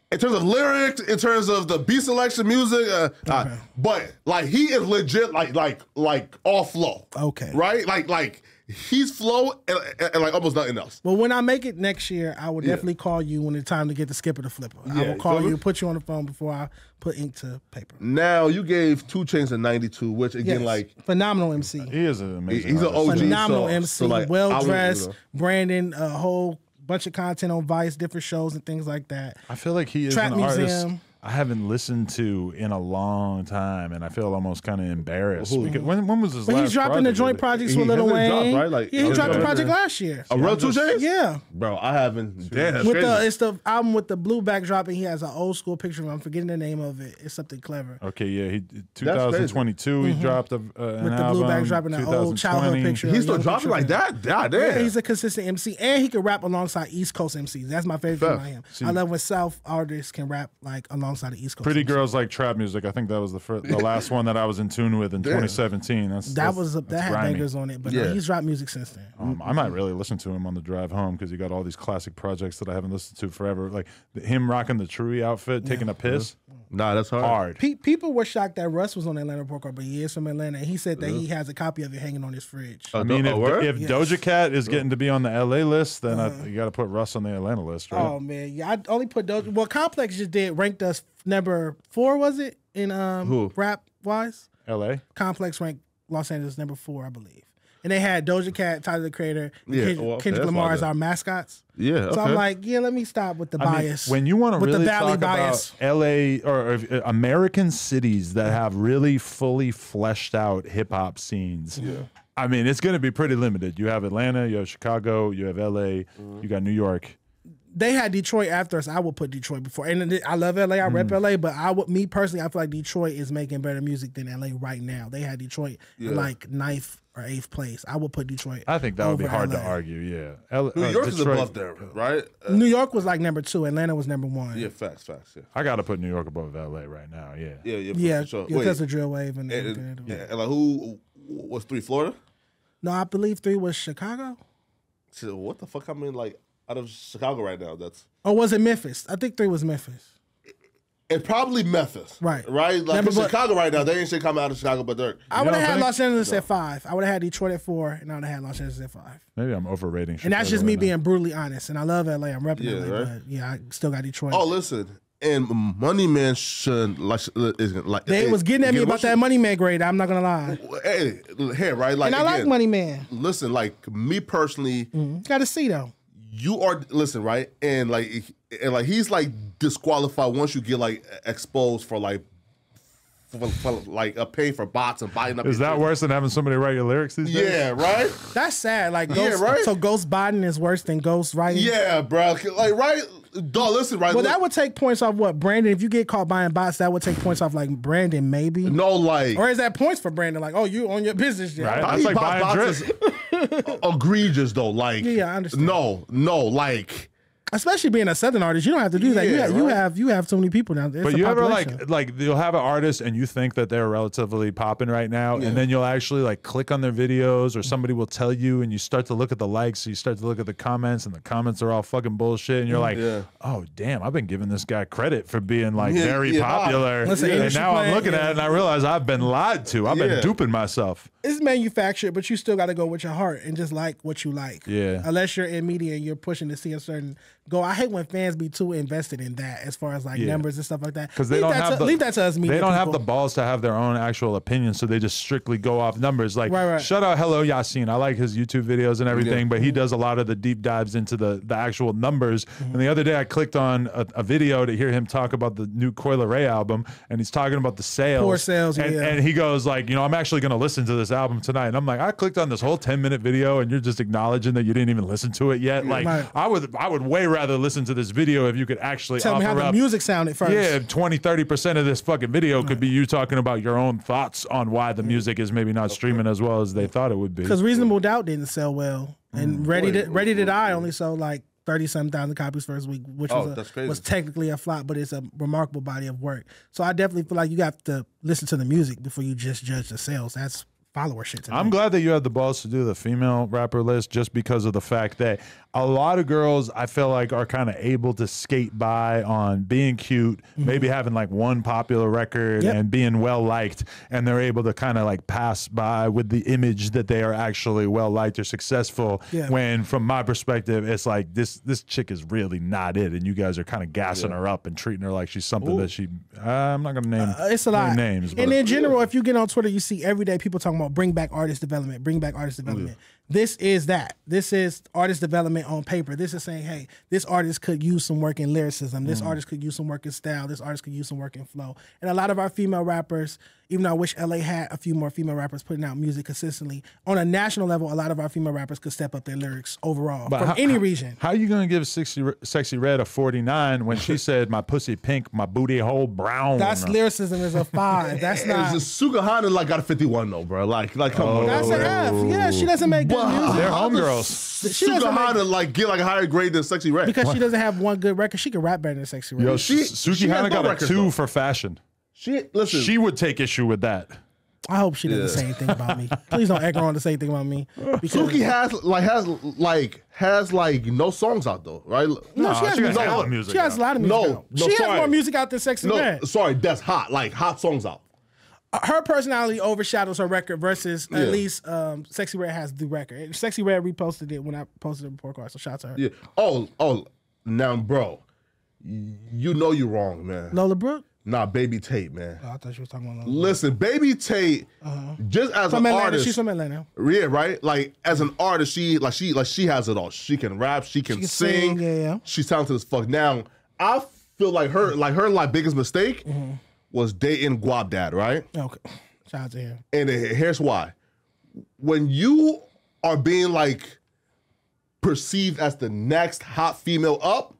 in terms of lyrics, in terms of the beat selection, music, but like he is legit, like all flow. Okay, right? Like he's flow and like almost nothing else. Well, when I make it next year, I will definitely call you when it's time to get the Skipper the Flipper. I will call you, put you on the phone before I put ink to paper. Now you gave 2 Chainz a 92, which again, like phenomenal MC. He is an amazing. He's an OG, phenomenal MC, so like, well dressed, Brandon, a whole bunch of content on Vice, different shows and things like that. I feel like he is Trap an Museum. artist I haven't listened to in a long time, and I feel almost kind of embarrassed. Because when was his last But he's dropping the joint projects with Lil Wayne. Right? Like, he dropped the project last year. A real 2 Chainz? Yeah. Bro, I haven't. Damn, it's the album with the blue backdrop, and he has an old school picture of him. I'm forgetting the name of it. It's something clever. Okay, yeah. He 2022, he dropped an with album. The blue backdrop and an old childhood picture. He's still dropping like that? God damn. Yeah, he's a consistent MC, and he can rap alongside East Coast MCs. That's my favorite thing about him. I love when South artists can rap like alongside the East Coast Pretty MCs. Girls Like Trap Music. I think that was the last one that I was in tune with in 2017. That had bangers on it, but he's dropped music since then. I might really listen to him on the drive home because he got all these classic projects that I haven't listened to forever. Like him rocking the Chewy outfit, taking a piss. Nah, that's hard. People were shocked that Russ was on the Atlanta report card, but he is from Atlanta, and he said that he has a copy of it hanging on his fridge. I mean, if Doja Cat is getting to be on the LA list, then you got to put Russ on the Atlanta list, right? Oh man, yeah, I only put Doja. Well, Complex just ranked us number 4, was it in rap? wise, L.A. Complex ranked Los Angeles number 4, I believe. And they had Doja Cat, Tyler the Creator, Kendrick Lamar as our mascots. Yeah, okay. So I'm like, let me stop with the bias. When you want to really talk bias. about L.A. or American cities that have really fully fleshed out hip hop scenes, I mean, it's going to be pretty limited. You have Atlanta, you have Chicago, you have L.A., you got New York. They had Detroit after us. I would put Detroit before. And I love LA. I rep LA, but me personally, I feel like Detroit is making better music than LA right now. They had Detroit in like 9th or 8th place. I would put Detroit. I think that would be hard to argue. Yeah, New York is above there, right? New York was like number 2. Atlanta was number 1. Yeah, facts. Yeah. I got to put New York above LA right now. Yeah. For sure. Because of Drill Wave and and like who was 3? Florida? No, I believe 3 was Chicago. So what the fuck? I mean, like. Out of Chicago right now, or was it Memphis? I think 3 was Memphis. It's probably Memphis, right? Like Chicago right now, they ain't shit coming out of Chicago, but they're. I would have had Los Angeles at 5. I would have had Detroit at 4, and I would have had Los Angeles at 5. Maybe I'm overrating Chicago. And that's just me being brutally honest. And I love LA. I'm repping LA, but I still got Detroit. Oh, listen. And Money Man should they was getting at me about that Money Man grade. I'm not gonna lie. Hey, right? Like, and I like Money Man. Listen, like me personally, got to see though. You are right, and he's like disqualified once you get like exposed for like paying for bots and buying up. Is that worse than having somebody write your lyrics these days? Yeah, right. That's sad. Like, Ghost, so Ghost botting is worse than Ghost writing. Yeah, bro. Like, right. Dog, listen, right. Well, that would take points off what Brandon. If you get caught buying bots, that would take points off like Brandon, maybe. No, like, or is that points for Brandon? Like, oh, you own your business, right? That's like buying drip. Egregious though. Like, yeah, I understand. No, like. Especially being a Southern artist, you don't have to do that. You have so many people now. It's but you ever like you'll have an artist and you think that they're relatively popping right now, and then you'll actually like click on their videos, or somebody will tell you, and you start to look at the likes, so you start to look at the comments, and the comments are all fucking bullshit, and you're like, oh damn, I've been giving this guy credit for being like very popular, and now I'm looking at it and I realize I've been lied to. I've been duping myself. It's manufactured, but you still got to go with your heart and just like what you like. Yeah. Unless you're in media and you're pushing to see a certain goal. I hate when fans be too invested in that as far as like numbers and stuff like that. Because they don't have leave that to us media They don't people. have the balls to have their own actual opinion, so they just strictly go off numbers. Like, shout out Hello Yasin. I like his YouTube videos and everything, but he does a lot of the deep dives into the actual numbers. And the other day I clicked on a video to hear him talk about the new Coi Leray album, and he's talking about the sales. Poor sales, and he goes like, I'm actually going to listen to this album tonight. And I'm like, I clicked on this whole 10-minute video, and you're just acknowledging that you didn't even listen to it yet. Like, I would way rather listen to this video if you could actually tell me how the music sounded first. Yeah, 20-30% of this fucking video could be you talking about your own thoughts on why the music is maybe not streaming as well as they thought it would be. Because Reasonable Doubt didn't sell well, and Ready to Die only sold like 30-something thousand copies first week, which was technically a flop, but it's a remarkable body of work. So I definitely feel like you got to listen to the music before you just judge the sales. That's follower shit to me. I'm glad that you had the balls to do the female rapper list, just because of the fact that a lot of girls, I feel like, are kind of able to skate by on being cute, maybe having like one popular record and being well liked, and they're able to kind of like pass by with the image that they are actually well liked or successful. When from my perspective, it's like this chick is really not it, and you guys are kind of gassing her up and treating her like she's something that she. I'm not gonna name. It's a lot names, and in general, if you get on Twitter, you see every day people talking about bring back artist development, bring back artist development. This is that. This is artist development on paper. This is saying, hey, this artist could use some work in lyricism. This artist could use some work in style. This artist could use some work in flow. And a lot of our female rappers, even though I wish LA had a few more female rappers putting out music consistently, on a national level, a lot of our female rappers could step up their lyrics overall from any region. How are you going to give Sexy Red a 49 when she said, my pussy pink, my booty hole brown? That's lyricism is a 5. That's not. Sugahana like got a 51 though, bro. Like come on. That's an F. Yeah, she doesn't make good music. They're homegirls. Sugahana like get like a higher grade than Sexy Red because she doesn't have one good record. She can rap better than Sexy Red. Yo, Sugahana got a 2 for fashion. She would take issue with that. I hope she doesn't say anything about me. Please don't egg her on to say anything about me. Suki has no songs out though, right? No, she has a lot of music. She has a lot of music. No, she has more music out than Sexy Red. Sorry, that's hot. Like hot songs out. Her personality overshadows her record versus at least Sexy Red has the record. Sexy Red reposted it when I posted the report card, so shout out to her. Yeah. Oh, now, bro, you know you're wrong, man. Lola Brooke? Nah, Baby Tate, man. Oh, I thought you was talking about. Listen, Baby Tate, just as From an Atlanta. artist, She's from Atlanta. yeah, right. Like as an artist, she has it all. She can rap, she can sing. Yeah. She's talented as fuck. Now, I feel like her biggest mistake was dating Guap Dad, right? Okay, shout out to him. And here's why: when you are being like perceived as the next hot female up.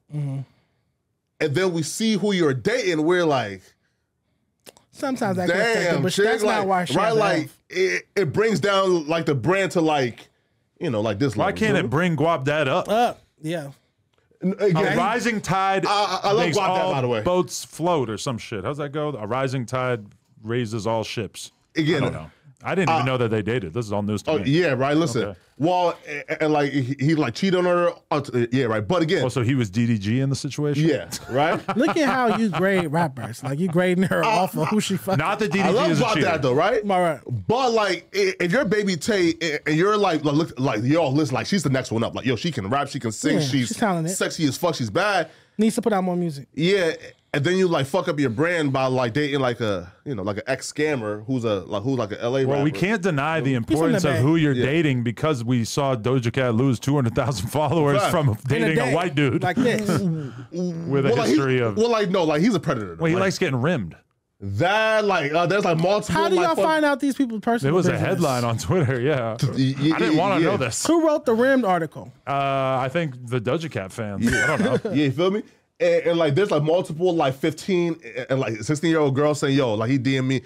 And then we see who you're dating, we're like, sometimes that gets taken, but chick, that's like, not why she right? has Like it brings down like the brand to like, like this. Why can't it bring Guap Dad up? Yeah. Again, A rising tide I love makes Guap Dad, all by the way. boats float or some shit. How's that go? A rising tide raises all ships. Again, I don't know. I didn't even know that they dated. This is all news to Oh me. yeah, right. Listen, Okay. well, and like he like cheated on her. Yeah, right. But again, Oh, so he was DDG in the situation? yeah, right. Look at how you grade rappers. Like you grading her off of who she fucking. Not that DDG I love is a about cheater. that though, right? All right. But like, if you're Baby Tate and you're like look, like yo, listen, like she's the next one up. Like yo, she can rap, she can sing, Yeah, she's she's talented. sexy as fuck, she's bad. Needs to put out more music. Yeah, and then you like fuck up your brand by like dating like a like an ex scammer who's like an LA rapper. Well, we can't deny the importance the of Bay. who you're dating because we saw Doja Cat lose 200,000 followers Right. from In dating day. a white dude like this. with a Well, like, history of. he's a predator. Though. Well, he Like, likes getting rimmed. that there's like multiple. How do y'all like, find out these people's personal It was a business? headline on Twitter. Yeah, I didn't want to know this. Who wrote the rimmed article? I think the Doja Cat fans. I don't know. Yeah, you feel me? And like there's like multiple like 15 and like 16-year-old girls saying, yo, like he DM me,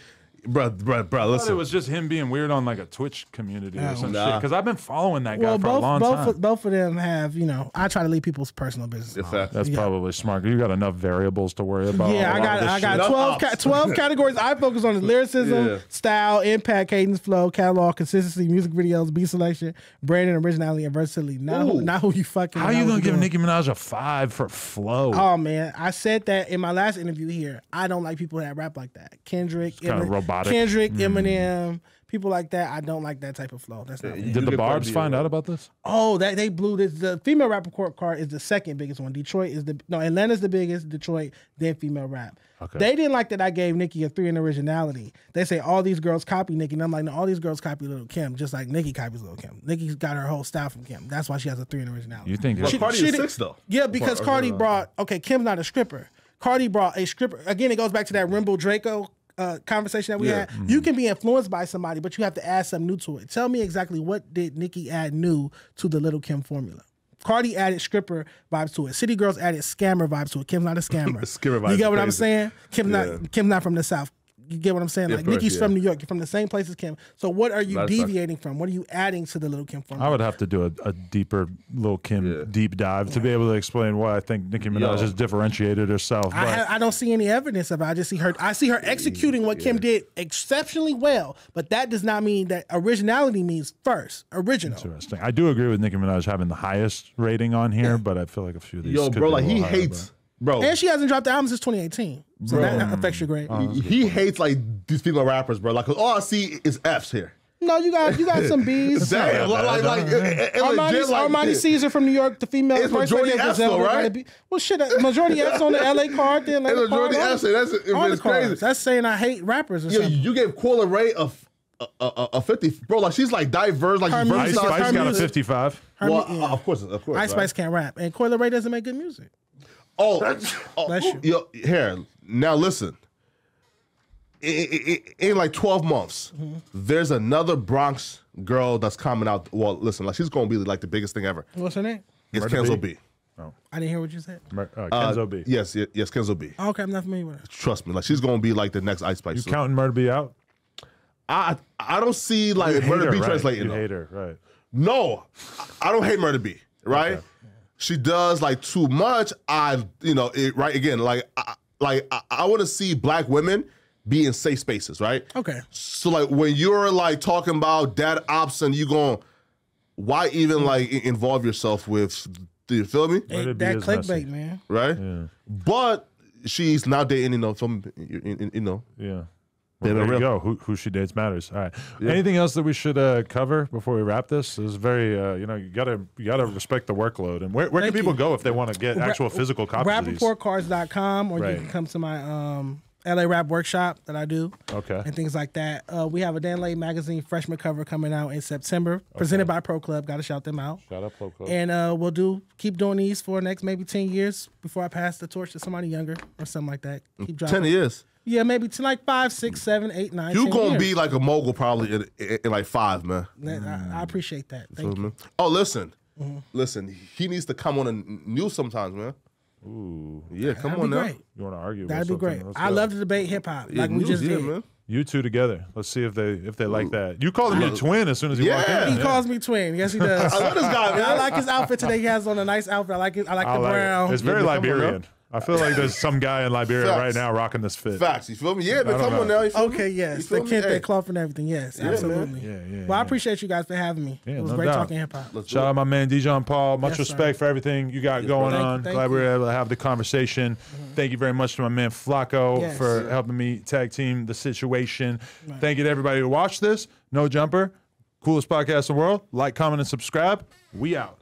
bro, I thought listen. it was just him being weird on like a Twitch community or some nah. shit. Because I've been following that guy Well, for a long time. both of them have, I try to leave people's personal business alone. That's probably smart. You got enough variables to worry about. Yeah, I got shit. 12 categories I focus on: is lyricism, Yeah. style, impact, cadence, flow, catalog, consistency, music videos, beat selection, branding, originality, and versatility. Not who you fucking. How not you what gonna give doing. Nicki Minaj a 5 for flow? Oh man, I said that in my last interview here. I don't like people that rap like that. Kendrick, kinda robotic. Kendrick, Eminem, people like that. I don't like that type of flow. That's not me. Did the Barbs find out about this? Oh, they blew this. The female rap report card is the second biggest one. Atlanta's the biggest. Detroit, then female rap. Okay. They didn't like that I gave Nicki a 3 in originality. They say all these girls copy Nicki, and I'm like, no, all these girls copy Lil' Kim, just like Nicki copies Lil' Kim. Nicki's got her whole style from Kim. That's why she has a 3 in originality. You think? But Cardi is 6 though. Yeah, because Cardi brought. Okay, Kim's not a stripper. Cardi brought a stripper. Again, it goes back to that Rimble Draco conversation that we had. You can be influenced by somebody, but you have to add something new to it. Tell me exactly what did Nicki add new to the Lil' Kim formula? Cardi added stripper vibes to it. City Girls added scammer vibes to it. Kim's not a scammer. Scammer vibes You get what is I'm crazy. saying? Kim's not from the South. You get what I'm saying? Yeah, Like of course, Nicki's yeah. from New York. You're from the same place as Kim. So what are you That's deviating from? What are you adding to the Lil' Kim formula? I would have to do a deeper Lil' Kim deep dive to be able to explain why I think Nicki Minaj has differentiated herself. But I don't see any evidence of it. I just see her. I see her executing what Kim did exceptionally well, but that does not mean that originality means first original. interesting. I do agree with Nicki Minaj having the highest rating on here, but I feel like a few of these. Yo, could bro, be a like he little higher, hates, bro. And she hasn't dropped the album since 2018, so that affects your grade. He hates like these female rappers, bro. Like all I see is F's here. No, you got some B's. Damn, like Armani Caesar from New York, the female. It's first majority lady of F's Gazelle, though, they gotta right? be- Well, shit, majority F's on the LA card, then It's Atlanta majority card, F's. That's all the it's crazy. cards. That's saying I hate rappers or Yo, something. you gave Coil Ray a 50, bro. Like she's like diverse, like Her she's Ice music versatile. is- Spice her got a music- 55. Well, yeah. of course. Ice right? Spice can't rap, and Coil Ray doesn't make good music. Bless you. Yo, here, now listen. In like 12 months, there's another Bronx girl that's coming out. Well, listen, like she's gonna be like the biggest thing ever. What's her name? It's Murder Kenzo B. B. I didn't hear what you said. Kenzo B. Yes, Kenzo B. Oh, okay, I'm not familiar with her. Trust me, like she's gonna be like the next Ice Spice. You soon. counting Murder B out? I don't see like You hate Murder her, B right? translating. You though. hate her, right? No, I don't hate Murder B. Right? Okay. She does like too much. Right again. Like I want to see black women be in safe spaces. Right? Okay. So like when you're like talking about dad ops and you going, why even like involve yourself with? Do you feel me? Murder B That is clickbait, messy. man. Right? Yeah. But she's now dating, some, Yeah. Baby, Well, there you real. go. Who she dates matters. All right. Anything else that we should cover before we wrap this? This is very, you gotta respect the workload. And where can people go if they want to get actual physical copies of these? Rappaportcards.com, or you Right. can come to my LA Rap Workshop that I do. Okay. And things like that. We have a Dan Lay magazine freshman cover coming out in September, presented by Pro Club. Got to shout them out. Shout out Pro Club. And we'll keep doing these for the next maybe 10 years before I pass the torch to somebody younger or something like that. Keep dropping. 10 years. Yeah, maybe to like 5, 6, 7, 8, 9. You 10 gonna years. be like a mogul probably in like 5, man. I appreciate that. Thank you. Oh, listen. Listen, he needs to come on the news sometimes, man. Ooh. Yeah, come That'd on be now. great. You want to argue? That'd be great. Let's I go. love to debate hip hop Yeah, like we news, just yeah, did. man. You two together. Let's see if they like that. You called him your twin as soon as he walked Yeah. in. He calls me twin. Yes, he does. I love this guy, man. I like his outfit today. He has on a nice outfit. I like it. I like the brown. It's very Yeah, come on, Liberian. I feel like there's some guy in Liberia Facts. right now rocking this fit. Facts, you feel me? Yeah, man, I don't come on know. now. You feel Okay, me? yes. You The feel me? kid, Hey. the cloth and everything. Yes, absolutely. Yeah. Well, I appreciate you guys for having me. Yeah, It was no great doubt. talking hip hop. Let's do Shout it. out my man Dejon Paul. Much Yes, respect for everything you got going Thank you, on. thank Glad we you. were able to have the conversation. Thank you very much to my man Flacco Yes. for helping me tag team the situation. Thank you to everybody who watched this. No Jumper, coolest podcast in the world. Like, comment, and subscribe. We out.